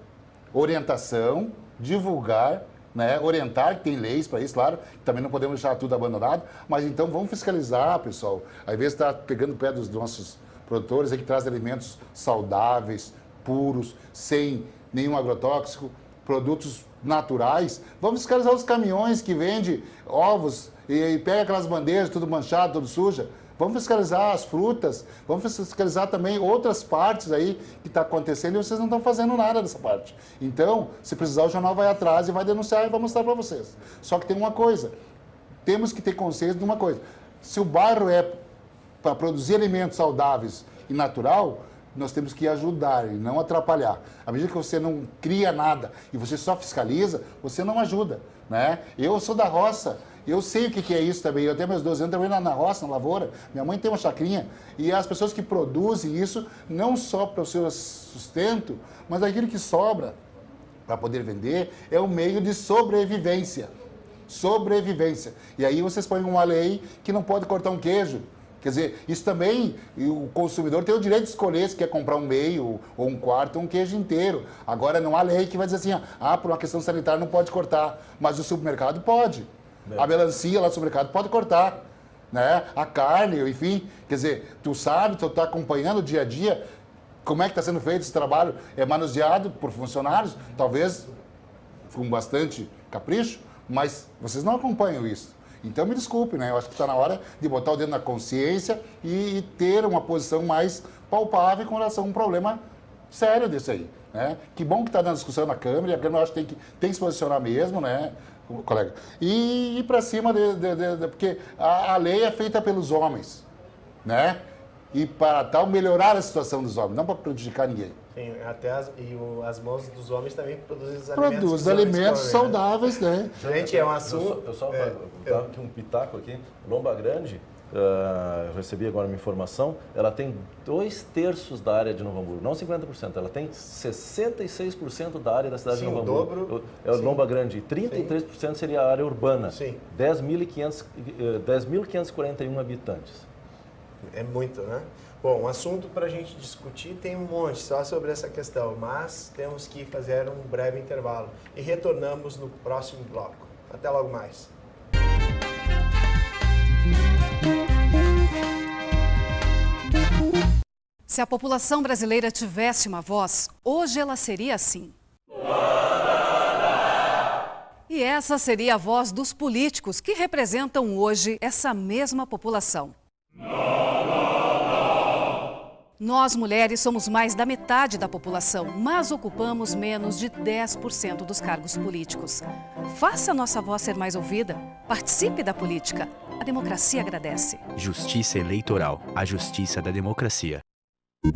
orientação, divulgar, né? Orientar, que tem leis para isso, claro, também não podemos deixar tudo abandonado, mas então vamos fiscalizar, pessoal. Ao invés de estar pegando o pé dos nossos produtores, que trazem alimentos saudáveis, puros, sem nenhum agrotóxico, produtos naturais, vamos fiscalizar os caminhões que vendem ovos e pega aquelas bandejas tudo manchado, tudo suja. Vamos fiscalizar as frutas, vamos fiscalizar também outras partes aí que está acontecendo e vocês não estão fazendo nada dessa parte. Então, se precisar, o jornal vai atrás e vai denunciar e vai mostrar para vocês. Só que tem uma coisa, temos que ter consciência de uma coisa. Se o bairro é para produzir alimentos saudáveis e natural, nós temos que ajudar e não atrapalhar. À medida que você não cria nada e você só fiscaliza, você não ajuda, né? Eu sou da roça, eu sei o que é isso também. Eu tenho meus 12 anos trabalhando na roça, na lavoura. Minha mãe tem uma chacrinha. E as pessoas que produzem isso, não só para o seu sustento, mas aquilo que sobra para poder vender, é um meio de sobrevivência. Sobrevivência. E aí vocês põem uma lei que não pode cortar um queijo. Quer dizer, isso também, o consumidor tem o direito de escolher se quer comprar um meio, ou um quarto, ou um queijo inteiro. Agora, não há lei que vai dizer assim, por uma questão sanitária não pode cortar, mas o supermercado pode. A melancia lá do supermercado pode cortar, né? A carne, enfim. Quer dizer, tu sabe, tu está acompanhando o dia a dia, como é que está sendo feito esse trabalho, é manuseado por funcionários, talvez com bastante capricho, mas vocês não acompanham isso. Então, me desculpe, né? Eu acho que está na hora de botar o dedo na consciência e ter uma posição mais palpável com relação a um problema sério desse aí, né? Que bom que está dando discussão na Câmara, e a Câmara, eu acho que tem que se posicionar mesmo, né, colega? E ir para cima, porque a lei é feita pelos homens, né? E para tal melhorar a situação dos homens, não para prejudicar ninguém. Sim, até as mãos dos homens também produzem os alimentos. Produz alimentos saudáveis, né? Gente, é um assunto... Pessoal, dar aqui um pitaco aqui. Lomba Grande, eu recebi agora uma informação, ela tem 2/3 da área de Novo Hamburgo, não 50%, ela tem 66% da área da cidade de Novo Hamburgo. Dobro. É o Lomba Grande, e 33% seria a área urbana. Sim. 10.541 habitantes. É muito, né? Bom, um assunto para a gente discutir tem um monte só sobre essa questão, mas temos que fazer um breve intervalo e retornamos no próximo bloco. Até logo mais. Se a população brasileira tivesse uma voz, hoje ela seria assim. E essa seria a voz dos políticos que representam hoje essa mesma população. Nós, mulheres, somos mais da metade da população, mas ocupamos menos de 10% dos cargos políticos. Faça a nossa voz ser mais ouvida. Participe da política. A democracia agradece. Justiça Eleitoral, a justiça da democracia.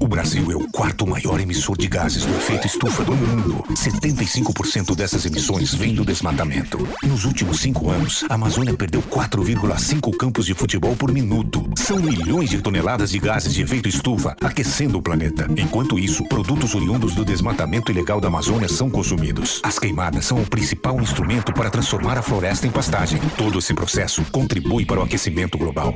O Brasil é o quarto maior emissor de gases do efeito estufa do mundo. 75% dessas emissões vêm do desmatamento. Nos últimos 5 anos, a Amazônia perdeu 4,5 campos de futebol por minuto. São milhões de toneladas de gases de efeito estufa aquecendo o planeta. Enquanto isso, produtos oriundos do desmatamento ilegal da Amazônia são consumidos. As queimadas são o principal instrumento para transformar a floresta em pastagem. Todo esse processo contribui para o aquecimento global.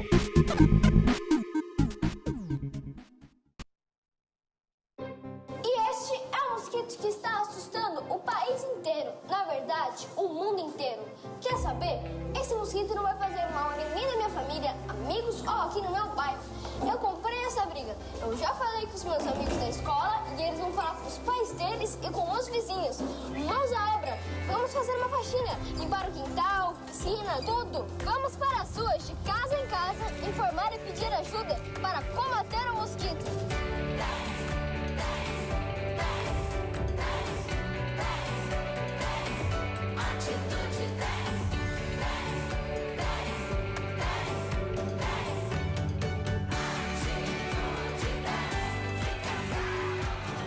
Que está assustando o país inteiro, na verdade, o mundo inteiro. Quer saber? Esse mosquito não vai fazer mal a ninguém da minha família, amigos ou aqui no meu bairro. Eu comprei essa briga. Eu já falei com os meus amigos da escola e eles vão falar com os pais deles e com os vizinhos. Mãos à obra. Vamos fazer uma faxina, limpar o quintal, piscina, tudo. Vamos para as ruas, de casa em casa, informar e pedir ajuda para combater o mosquito.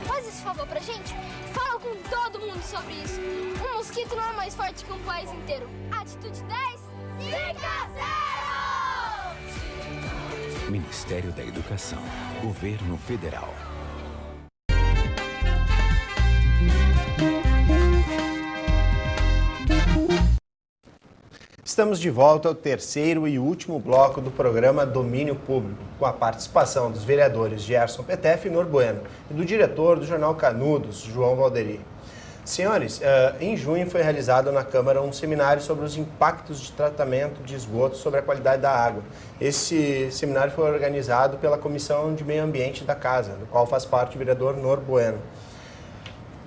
Faz esse favor pra gente? Fala com todo mundo sobre isso. Um mosquito não é mais forte que um país inteiro. Atitude 10, fica 0! Ministério da Educação, Governo Federal. Estamos de volta ao terceiro e último bloco do programa Domínio Público, com a participação dos vereadores Gerson Petef e Nor Bueno e do diretor do jornal Canudos, João Valderi. Senhores, em junho foi realizado na Câmara um seminário sobre os impactos de tratamento de esgoto sobre a qualidade da água. Esse seminário foi organizado pela Comissão de Meio Ambiente da Casa, do qual faz parte o vereador Nor Bueno.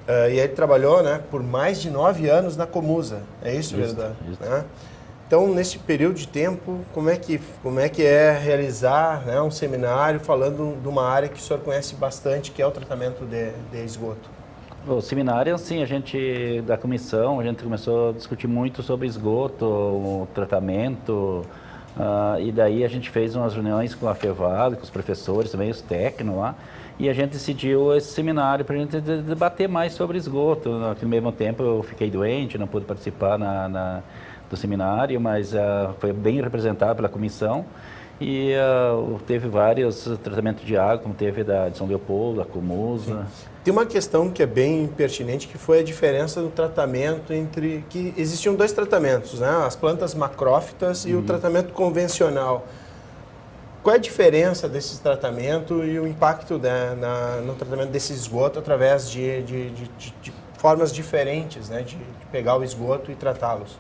E ele trabalhou, né, por mais de 9 anos na Comusa, é isso, vereador? Isso. Né? Então, nesse período de tempo, como é que é realizar, né, um seminário falando de uma área que o senhor conhece bastante, que é o tratamento de esgoto? O seminário, assim, da comissão, a gente começou a discutir muito sobre esgoto, o tratamento, e daí a gente fez umas reuniões com a FEVAL, com os professores, também os técnicos lá, e a gente decidiu esse seminário para a gente debater mais sobre esgoto. No mesmo tempo eu fiquei doente, não pude participar do seminário, mas foi bem representado pela comissão e teve vários tratamentos de água, como teve de São Leopoldo, a Comusa. Tem uma questão que é bem pertinente, que foi a diferença do tratamento que existiam 2 tratamentos, né? As plantas macrófitas e o tratamento convencional. Qual é a diferença desse tratamento e o impacto no tratamento desse esgoto através de formas diferentes, né, de pegar o esgoto e tratá-los?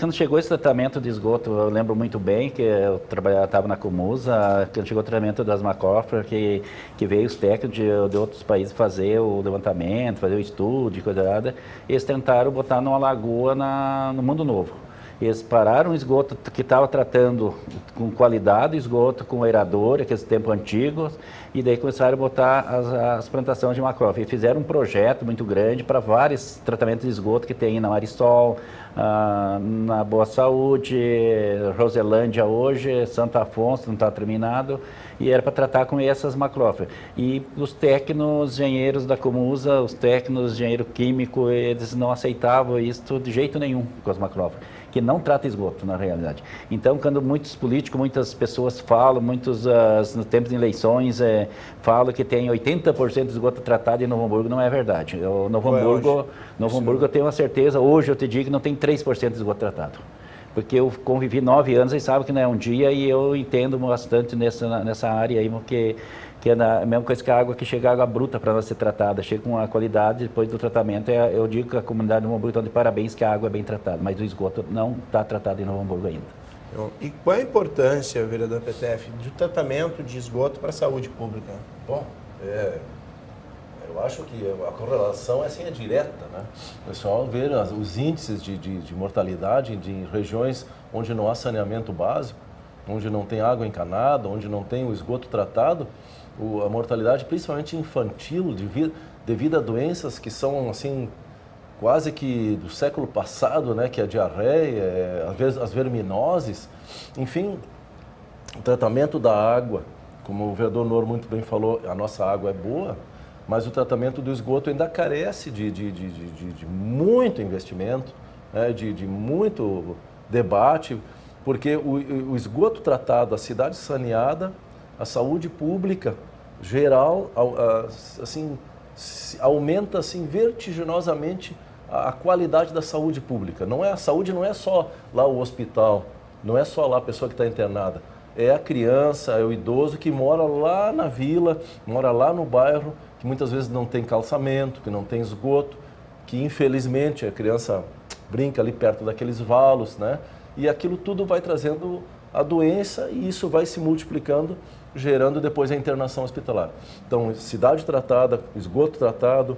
Quando chegou esse tratamento de esgoto, eu lembro muito bem que eu estava na Comusa, quando chegou o tratamento das macrófilas, que veio os técnicos de outros países fazer o levantamento, fazer o estudo, coisa nada, eles tentaram botar numa lagoa no Mundo Novo. Eles pararam o esgoto que estava tratando com qualidade, o esgoto com aerador, aqueles tempos antigos, e daí começaram a botar as plantações de macrófila. E fizeram um projeto muito grande para vários tratamentos de esgoto que tem na Marisol, na Boa Saúde, Roselândia hoje, Santo Afonso, não está terminado, e era para tratar com essas macrófilas. E os técnicos, engenheiros da Comusa, os técnicos, engenheiro químico, eles não aceitavam isso de jeito nenhum com as macrófilas, que não trata esgoto, na realidade. Então, quando muitos políticos, muitas pessoas falam, no tempo de eleições, falam que tem 80% de esgoto tratado em Novo Hamburgo, não é verdade. Novo Hamburgo, eu tenho uma certeza, hoje eu te digo que não tem 3% de esgoto tratado. Porque eu convivi 9 anos e sabe que não é um dia, e eu entendo bastante nessa área aí, que é a mesma coisa que a água que chega, água bruta para nós ser tratada, chega com a qualidade depois do tratamento. Eu digo que a comunidade de Novo Hamburgo está de parabéns que a água é bem tratada, mas o esgoto não está tratado em Novo Hamburgo ainda. E qual a importância, vereador Petef, do tratamento de esgoto para a saúde pública? Bom, eu acho que a correlação é direta, né? O pessoal vê os índices de mortalidade de regiões onde não há saneamento básico, onde não tem água encanada, onde não tem o esgoto tratado, a mortalidade, principalmente infantil, devido a doenças que são assim quase que do século passado, né, que é a diarreia, as verminoses, enfim, o tratamento da água, como o vereador Nor muito bem falou, a nossa água é boa, mas o tratamento do esgoto ainda carece de muito investimento, né, de muito debate, porque o esgoto tratado, a cidade saneada, a saúde pública geral, assim, aumenta assim, vertiginosamente a qualidade da saúde pública. A saúde não é só lá o hospital, não é só lá a pessoa que está internada. É a criança, é o idoso que mora lá na vila, mora lá no bairro, que muitas vezes não tem calçamento, que não tem esgoto, que infelizmente a criança brinca ali perto daqueles valos, né? E aquilo tudo vai trazendo a doença e isso vai se multiplicando, gerando depois a internação hospitalar. Então, cidade tratada, esgoto tratado,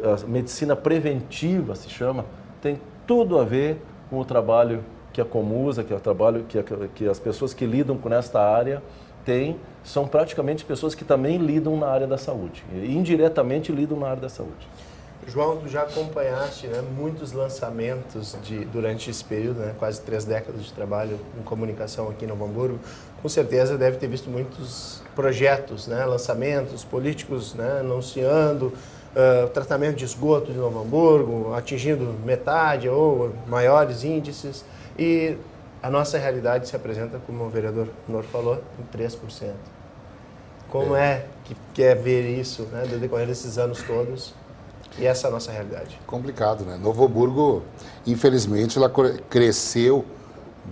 a medicina preventiva se chama, tem tudo a ver com o trabalho que a Comusa, que é o trabalho que as pessoas que lidam com esta área têm, são praticamente pessoas que também lidam na área da saúde, e indiretamente lidam na área da saúde. João, tu já acompanhaste, né, muitos lançamentos durante esse período, né, quase 3 décadas de trabalho em comunicação aqui em Novo Hamburgo. Com certeza deve ter visto muitos projetos, né, lançamentos, políticos, né, anunciando o tratamento de esgoto de Novo Hamburgo, atingindo metade ou maiores índices. E a nossa realidade se apresenta, como o vereador Nor falou, em 3%. Como é que é ver isso, né, no decorrer desses anos todos? E essa é a nossa realidade. Complicado, né? Novo Hamburgo, infelizmente, ela cresceu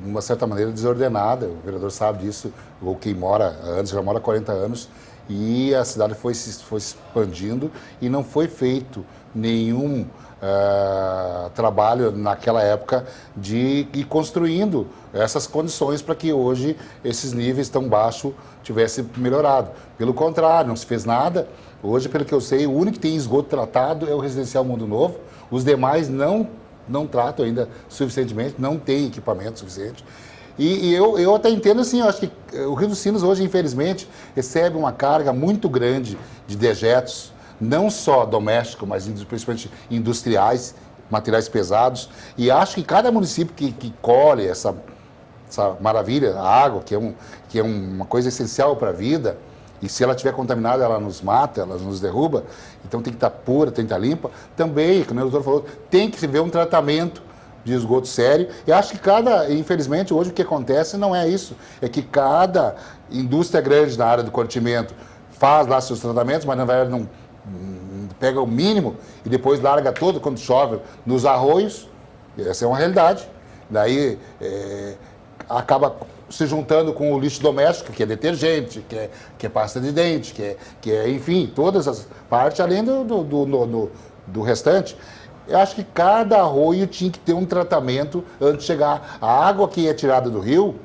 de uma certa maneira desordenada. O vereador sabe disso, ou quem mora antes, já mora há 40 anos, e a cidade foi expandindo e não foi feito nenhum trabalho naquela época de ir construindo essas condições para que hoje esses níveis tão baixos tivessem melhorado. Pelo contrário, não se fez nada. Hoje, pelo que eu sei, o único que tem esgoto tratado é o Residencial Mundo Novo. Os demais não tratam ainda suficientemente, não tem equipamento suficiente. E eu até entendo assim, eu acho que o Rio dos Sinos hoje, infelizmente, recebe uma carga muito grande de dejetos, não só domésticos, mas principalmente industriais, materiais pesados. E acho que cada município que colhe essa maravilha, a água, que é uma coisa essencial para a vida, e se ela estiver contaminada, ela nos mata, ela nos derruba, então tem que estar pura, tem que estar limpa. Também, como o doutor falou, tem que se ver um tratamento de esgoto sério. E acho que infelizmente, hoje o que acontece não é isso, é que cada indústria grande na área do curtimento faz lá seus tratamentos, mas na verdade não pega o mínimo e depois larga todo quando chove nos arroios. Essa é uma realidade. Daí acaba se juntando com o lixo doméstico, que é detergente, que é pasta de dente, que é enfim, todas as partes, além do restante. Eu acho que cada arroio tinha que ter um tratamento antes de chegar. A água que é tirada do rio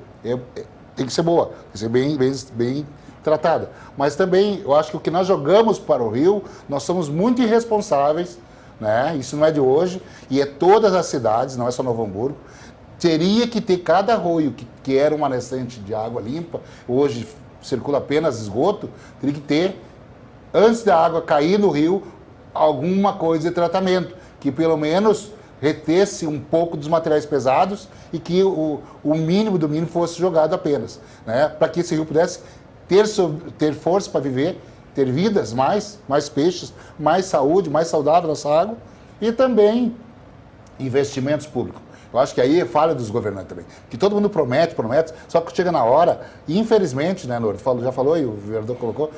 tem que ser boa, tem que ser bem tratada. Mas também, eu acho que o que nós jogamos para o rio, nós somos muito irresponsáveis, né? Isso não é de hoje, e é todas as cidades, não é só Novo Hamburgo. Teria que ter cada arroio que era uma nascente de água limpa, hoje circula apenas esgoto, teria que ter, antes da água cair no rio, alguma coisa de tratamento, que pelo menos retesse um pouco dos materiais pesados e que o mínimo do mínimo fosse jogado apenas, né? Para que esse rio pudesse ter força para viver, ter vidas, mais peixes, mais saúde, mais saudável nossa água, e também investimentos públicos. Eu acho que aí é falha dos governantes também. Que todo mundo promete, só que chega na hora, e infelizmente, né, Nor, já falou e o vereador colocou,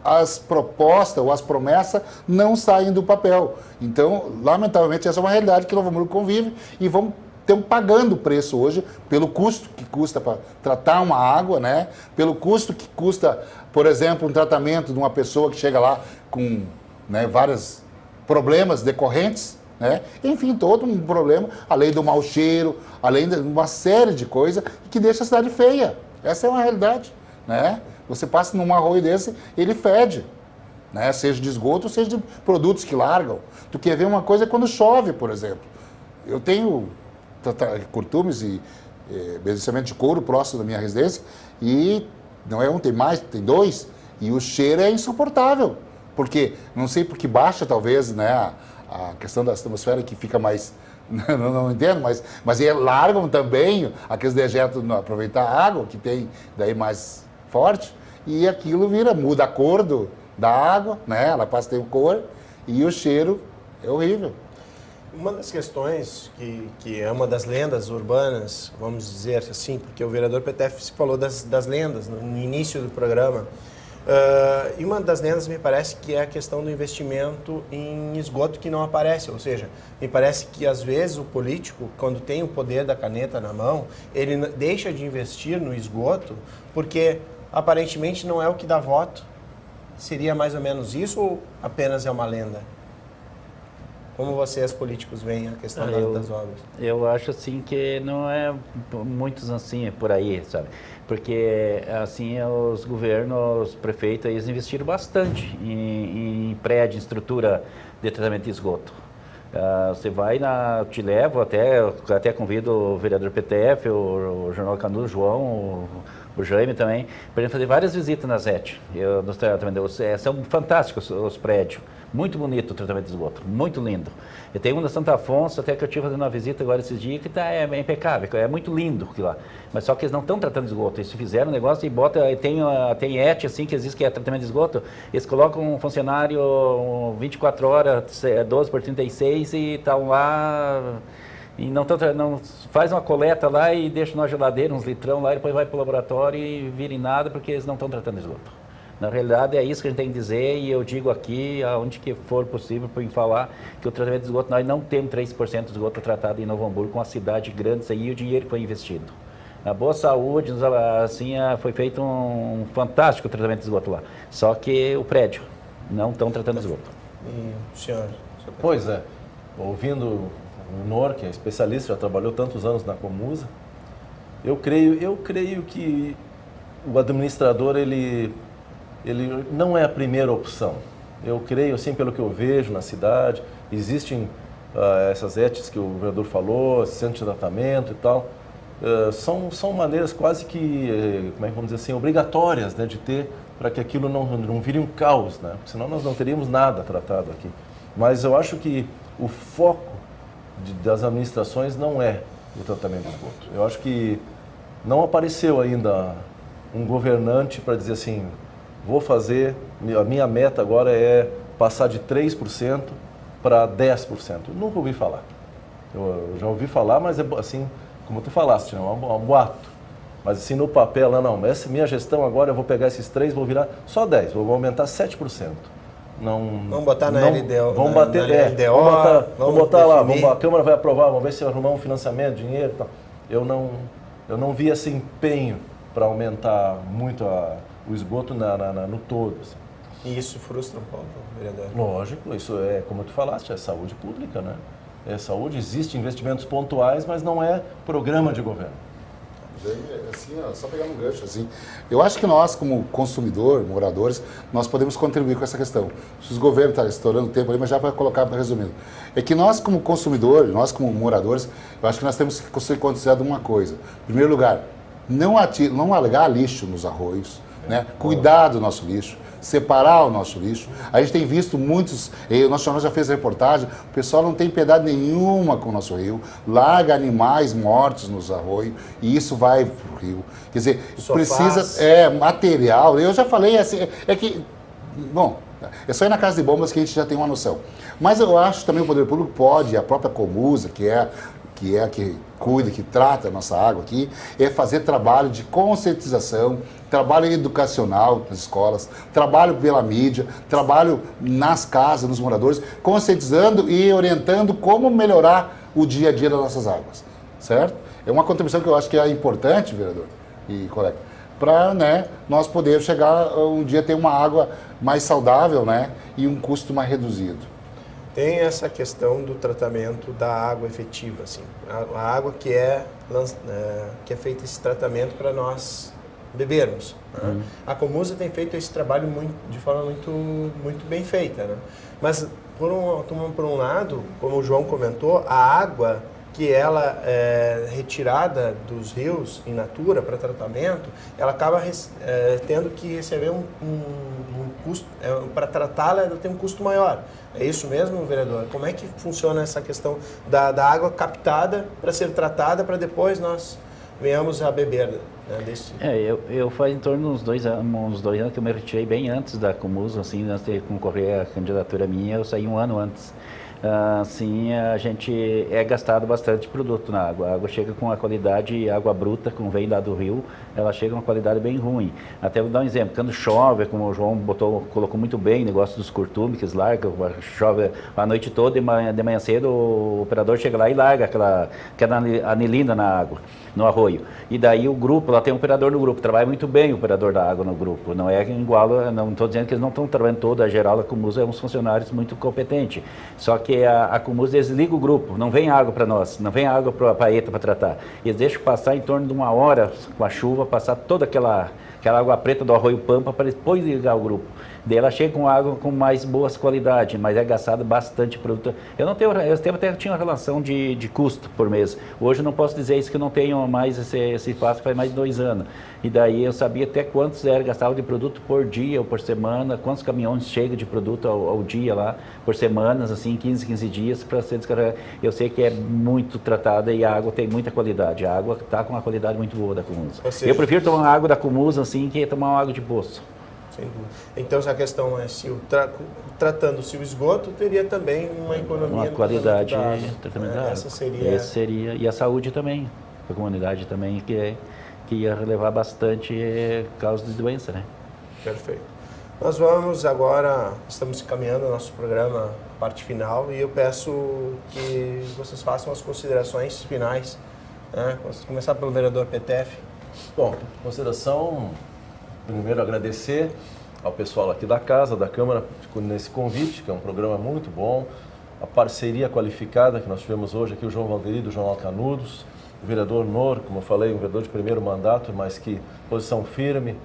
as propostas ou as promessas não saem do papel. Então, lamentavelmente, essa é uma realidade que Novo Hamburgo convive e estão pagando o preço hoje pelo custo que custa para tratar uma água, né? Pelo custo que custa, por exemplo, um tratamento de uma pessoa que chega lá com, né, vários problemas decorrentes, né? Enfim, todo um problema, além do mau cheiro, além de uma série de coisas que deixa a cidade feia. Essa é uma realidade, né? Você passa num arroio desse, ele fede, né? Seja de esgoto, seja de produtos que largam. Tu quer ver uma coisa quando chove, por exemplo. Eu tenho curtumes e beneficiamento de couro próximo da minha residência, e não é um, tem mais, tem 2, e o cheiro é insuportável, porque, não sei porque baixa talvez, né, a questão da atmosfera que fica mais, não entendo, mas largam também aqueles dejetos, aproveitar a água, que tem daí mais forte, e aquilo muda a cor da água, né, ela passa a ter cor, e o cheiro é horrível. Uma das questões que é uma das lendas urbanas, vamos dizer assim, porque o vereador PTF falou das lendas no início do programa, e uma das lendas me parece que é a questão do investimento em esgoto que não aparece, ou seja, me parece que às vezes o político, quando tem o poder da caneta na mão, ele deixa de investir no esgoto porque aparentemente não é o que dá voto. Seria mais ou menos isso ou apenas é uma lenda? Como vocês, políticos, veem a questão das obras? Eu acho assim que não é muitos assim por aí, sabe? Porque assim os governos, os prefeitos, eles investiram bastante em prédio, em estrutura de tratamento de esgoto. Você vai te levo até convido o vereador PTF, o Jornal Canudos, João, o Jaime também, para gente fazer várias visitas na ZET. São fantásticos os prédios. Muito bonito o tratamento de esgoto, muito lindo. Eu tenho um na Santa Afonso, até que eu estive fazendo uma visita agora esses dias, que é impecável, é muito lindo aquilo lá. Mas só que eles não estão tratando de esgoto, eles fizeram um negócio e tem ET, assim, que existe, que é tratamento de esgoto, eles colocam um funcionário 24 horas, 12 por 36 e estão lá... E não faz uma coleta lá e deixa na geladeira uns litrão lá e depois vai para o laboratório e vira em nada porque eles não estão tratando de esgoto. Na realidade é isso que a gente tem que dizer e eu digo aqui, aonde que for possível, para falar que o tratamento de esgoto, nós não temos 3% de esgoto tratado em Novo Hamburgo, com a cidade grande e o dinheiro que foi investido. Na boa saúde, assim, foi feito um fantástico tratamento de esgoto lá, só que o prédio não estão tratando de esgoto. E o senhor? Pois é, ouvindo o Nor, que é especialista, já trabalhou tantos anos na Comusa, eu creio que o administrador, ele não é a primeira opção. Eu creio, assim, pelo que eu vejo na cidade, existem essas ETs que o vereador falou, centro de tratamento e tal, são maneiras quase que, como é que vamos dizer assim, obrigatórias, né, de ter, para que aquilo não vire um caos, né, porque senão nós não teríamos nada tratado aqui. Mas eu acho que o foco das administrações não é o tratamento de esgoto. Eu acho que não apareceu ainda um governante para dizer assim, vou fazer, a minha meta agora é passar de 3% para 10%. Nunca ouvi falar. Eu já ouvi falar, mas é assim, como tu falaste, é um boato. Mas assim, no papel, não, essa minha gestão agora, eu vou pegar esses 3, vou virar só 10, vou aumentar 7%. Vamos botar na LDO. Vamos bater, vamos botar lá, a Câmara vai aprovar, vamos ver se arrumar um financiamento, dinheiro e tal. Eu não vi esse empenho para aumentar muito o esgoto no todo. Assim. E isso frustra um pouco, vereador? Lógico, isso é, como tu falaste, é saúde pública, né? É saúde, existem investimentos pontuais, mas não é programa de governo. Assim, só pegar um gancho, assim, eu acho que nós, como consumidor, moradores, nós podemos contribuir com essa questão. Se os governos estão estourando o tempo ali, mas já para colocar, resumindo, é que nós, como consumidores, nós, como moradores, eu acho que nós temos que ser conscientes de uma coisa. Em primeiro lugar, não largar lixo nos arroios, né? Cuidar do nosso lixo, separar o nosso lixo. A gente tem visto muitos, o nosso jornal já fez reportagem, o pessoal não tem piedade nenhuma com o nosso rio, larga animais mortos nos arroios e isso vai para o rio. Quer dizer, precisa, material, eu já falei, assim, bom, é só ir na casa de bombas que a gente já tem uma noção. Mas eu acho também que o poder público pode, a própria Comusa, que cuida, que trata a nossa água aqui, é fazer trabalho de conscientização, trabalho educacional nas escolas, trabalho pela mídia, trabalho nas casas, nos moradores, conscientizando e orientando como melhorar o dia a dia das nossas águas, certo? É uma contribuição que eu acho que é importante, vereador e colega, para, né, nós podermos chegar um dia a ter uma água mais saudável, né, e um custo mais reduzido. Tem essa questão do tratamento da água efetiva, assim, a água que é feita esse tratamento para nós bebermos. Né? A Comusa tem feito esse trabalho de forma muito bem feita, né? Mas por um lado, como o João comentou, a água que ela é retirada dos rios in natura para tratamento, ela acaba tendo que receber um custo, para tratá-la ela tem um custo maior. É isso mesmo, vereador? Como é que funciona essa questão da água captada para ser tratada para depois nós venhamos a beber? Né, eu faz em torno de uns dois anos que eu me retirei bem antes da Comuso, assim, antes de concorrer à candidatura minha, eu saí um ano antes. Assim, a gente é gastado bastante produto na água. A água chega com a qualidade, água bruta, como vem lá do rio, ela chega com uma qualidade bem ruim. Até vou dar um exemplo, quando chove, como o João colocou muito bem, o negócio dos curtumes, que larga, chove a noite toda, de manhã cedo o operador chega lá e larga aquela anilina na água, no arroio. E daí o grupo, lá tem um operador no grupo, trabalha muito bem o operador da água no grupo. Não é igual, não estou dizendo que eles não estão trabalhando toda a geral, a Comuso é uns funcionários muito competentes. Só que a Comuso desliga o grupo, não vem água para nós, não vem água para a Paeta para tratar. Eles deixam passar em torno de uma hora com a chuva, passar toda aquela água preta do Arroio Pampa para depois ligar o grupo. Daí ela chega com água com mais boas qualidades, mas é gastado bastante produto. Eu até tinha uma relação de custo por mês. Hoje eu não posso dizer isso, que eu não tenho mais esse espaço faz mais de 2 anos. E daí eu sabia até quantos era gastado de produto por dia ou por semana, quantos caminhões chegam de produto ao dia lá, por semanas, assim, 15 dias para ser descarregado. Eu sei que é muito tratada e a água tem muita qualidade. A água está com uma qualidade muito boa da Comuso. Eu prefiro tomar água da Comuso assim que tomar uma água de poço. Sem dúvida. Então, a questão é se tratando-se o esgoto, teria também uma economia... Uma qualidade de tratamento da água. Essa seria... E a saúde também, a comunidade também, que ia relevar bastante causa de doença, né? Perfeito. Nós vamos agora, estamos caminhando o nosso programa, parte final, e eu peço que vocês façam as considerações finais. Né? Vamos começar pelo vereador PTF. Bom, consideração... Primeiro, agradecer ao pessoal aqui da Casa, da Câmara, nesse convite, que é um programa muito bom. A parceria qualificada que nós tivemos hoje aqui, o João Valderi, do Jornal Canudos, o vereador Nor, como eu falei, um vereador de primeiro mandato, mas que posição firme.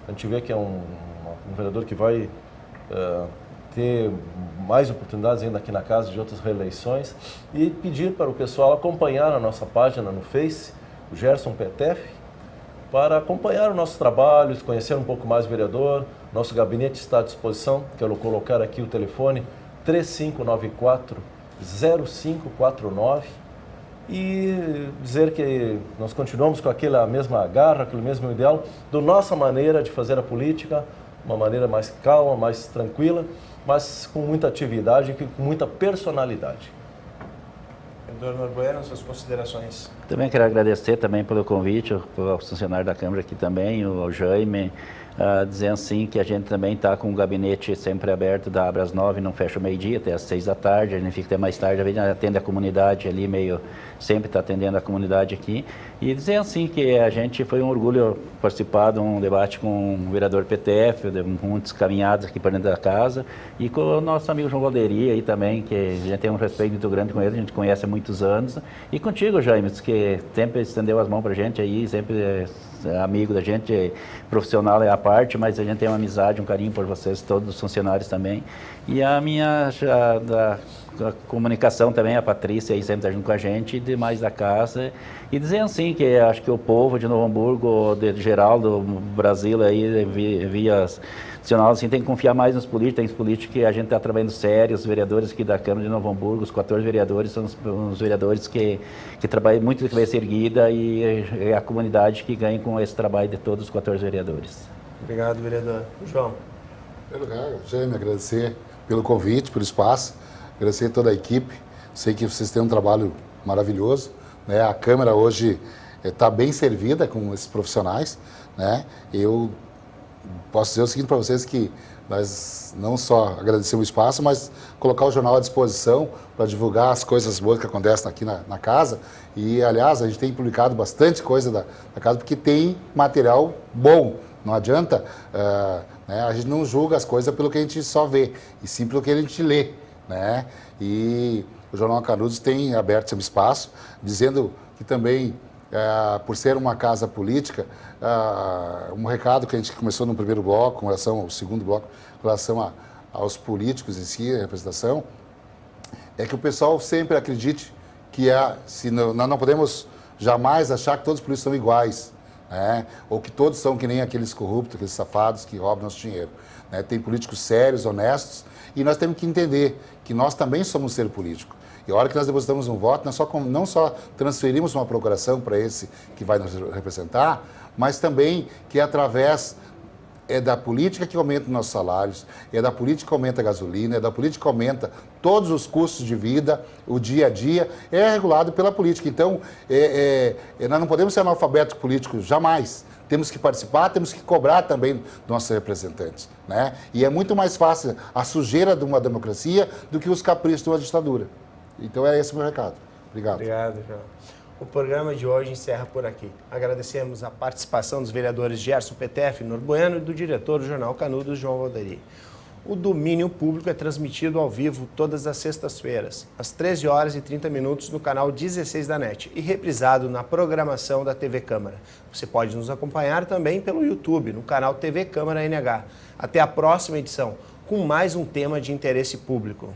A gente vê que é um vereador que vai ter mais oportunidades ainda aqui na Casa de outras reeleições. E pedir para o pessoal acompanhar a nossa página no Face, o Gerson PTF, para acompanhar os nossos trabalhos, conhecer um pouco mais o vereador. Nosso gabinete está à disposição, quero colocar aqui o telefone 3594-0549 e dizer que nós continuamos com aquela mesma garra, aquele mesmo ideal, da nossa maneira de fazer a política, uma maneira mais calma, mais tranquila, mas com muita atividade e com muita personalidade. Vereador Norbueno, suas considerações. Também quero agradecer também pelo convite, ao funcionário da Câmara aqui também, ao Jaime, dizendo assim que a gente também está com o gabinete sempre aberto, da abre às 9, não fecha o meio-dia, até às 6 da tarde, a gente fica até mais tarde, a gente atende a comunidade ali, sempre está atendendo a comunidade aqui. E dizer assim que a gente foi um orgulho participar de um debate com o vereador PTF, de muitos caminhados aqui para dentro da casa, e com o nosso amigo João Valderi aí também, que a gente tem um respeito muito grande com ele, a gente conhece há muitos anos. E contigo, Jaime, que sempre estendeu as mãos para a gente aí, sempre é amigo da gente, profissional é a parte, mas a gente tem uma amizade, um carinho por vocês, todos os funcionários também. E a minha a comunicação também, a Patrícia aí sempre está junto com a gente, e demais da casa. E dizer assim que acho que o povo de Novo Hamburgo, de geral, do Brasil aí, via nacional, assim, tem que confiar mais nos políticos, tem os políticos que a gente está trabalhando sério, os vereadores aqui da Câmara de Novo Hamburgo, os 14 vereadores, são os vereadores que trabalham muito de cabeça erguida, e é a comunidade que ganha com esse trabalho de todos os 14 vereadores. Obrigado, vereador. João. Em primeiro lugar, Jaime, agradecer pelo convite, pelo espaço, agradecer a toda a equipe. Sei que vocês têm um trabalho maravilhoso, né? A Câmara hoje está bem servida com esses profissionais, né? Eu posso dizer o seguinte para vocês, que nós não só agradecemos o espaço, mas colocar o jornal à disposição para divulgar as coisas boas que acontecem aqui na casa. E, aliás, a gente tem publicado bastante coisa da casa, porque tem material bom. Não adianta, né, a gente não julga as coisas pelo que a gente só vê, e sim pelo que a gente lê, né? E o Jornal Canudos tem aberto esse espaço, dizendo que também, por ser uma casa política, um recado que a gente começou no primeiro bloco, com relação ao segundo bloco, com relação aos políticos em si, a representação, é que o pessoal sempre acredite que nós não podemos jamais achar que todos os políticos são iguais, né? Ou que todos são que nem aqueles corruptos, aqueles safados que roubam nosso dinheiro, né? Tem políticos sérios, honestos, e nós temos que entender que nós também somos um ser político. E a hora que nós depositamos um voto, nós não só transferimos uma procuração para esse que vai nos representar, mas também que através da política que aumenta os nossos salários, é da política que aumenta a gasolina, é da política que aumenta todos os custos de vida, o dia a dia, é regulado pela política. Então, nós não podemos ser analfabetos políticos jamais. Temos que participar, temos que cobrar também dos nossos representantes, né? E é muito mais fácil a sujeira de uma democracia do que os caprichos de uma ditadura. Então é esse o meu recado. Obrigado. Obrigado, João. O programa de hoje encerra por aqui. Agradecemos a participação dos vereadores Gerson Petef, Nor Bueno, e do diretor do Jornal Canudos, João Valderi. O Domínio Público é transmitido ao vivo todas as sextas-feiras, às 13 horas e 30 minutos no canal 16 da NET e reprisado na programação da TV Câmara. Você pode nos acompanhar também pelo YouTube, no canal TV Câmara NH. Até a próxima edição, com mais um tema de interesse público.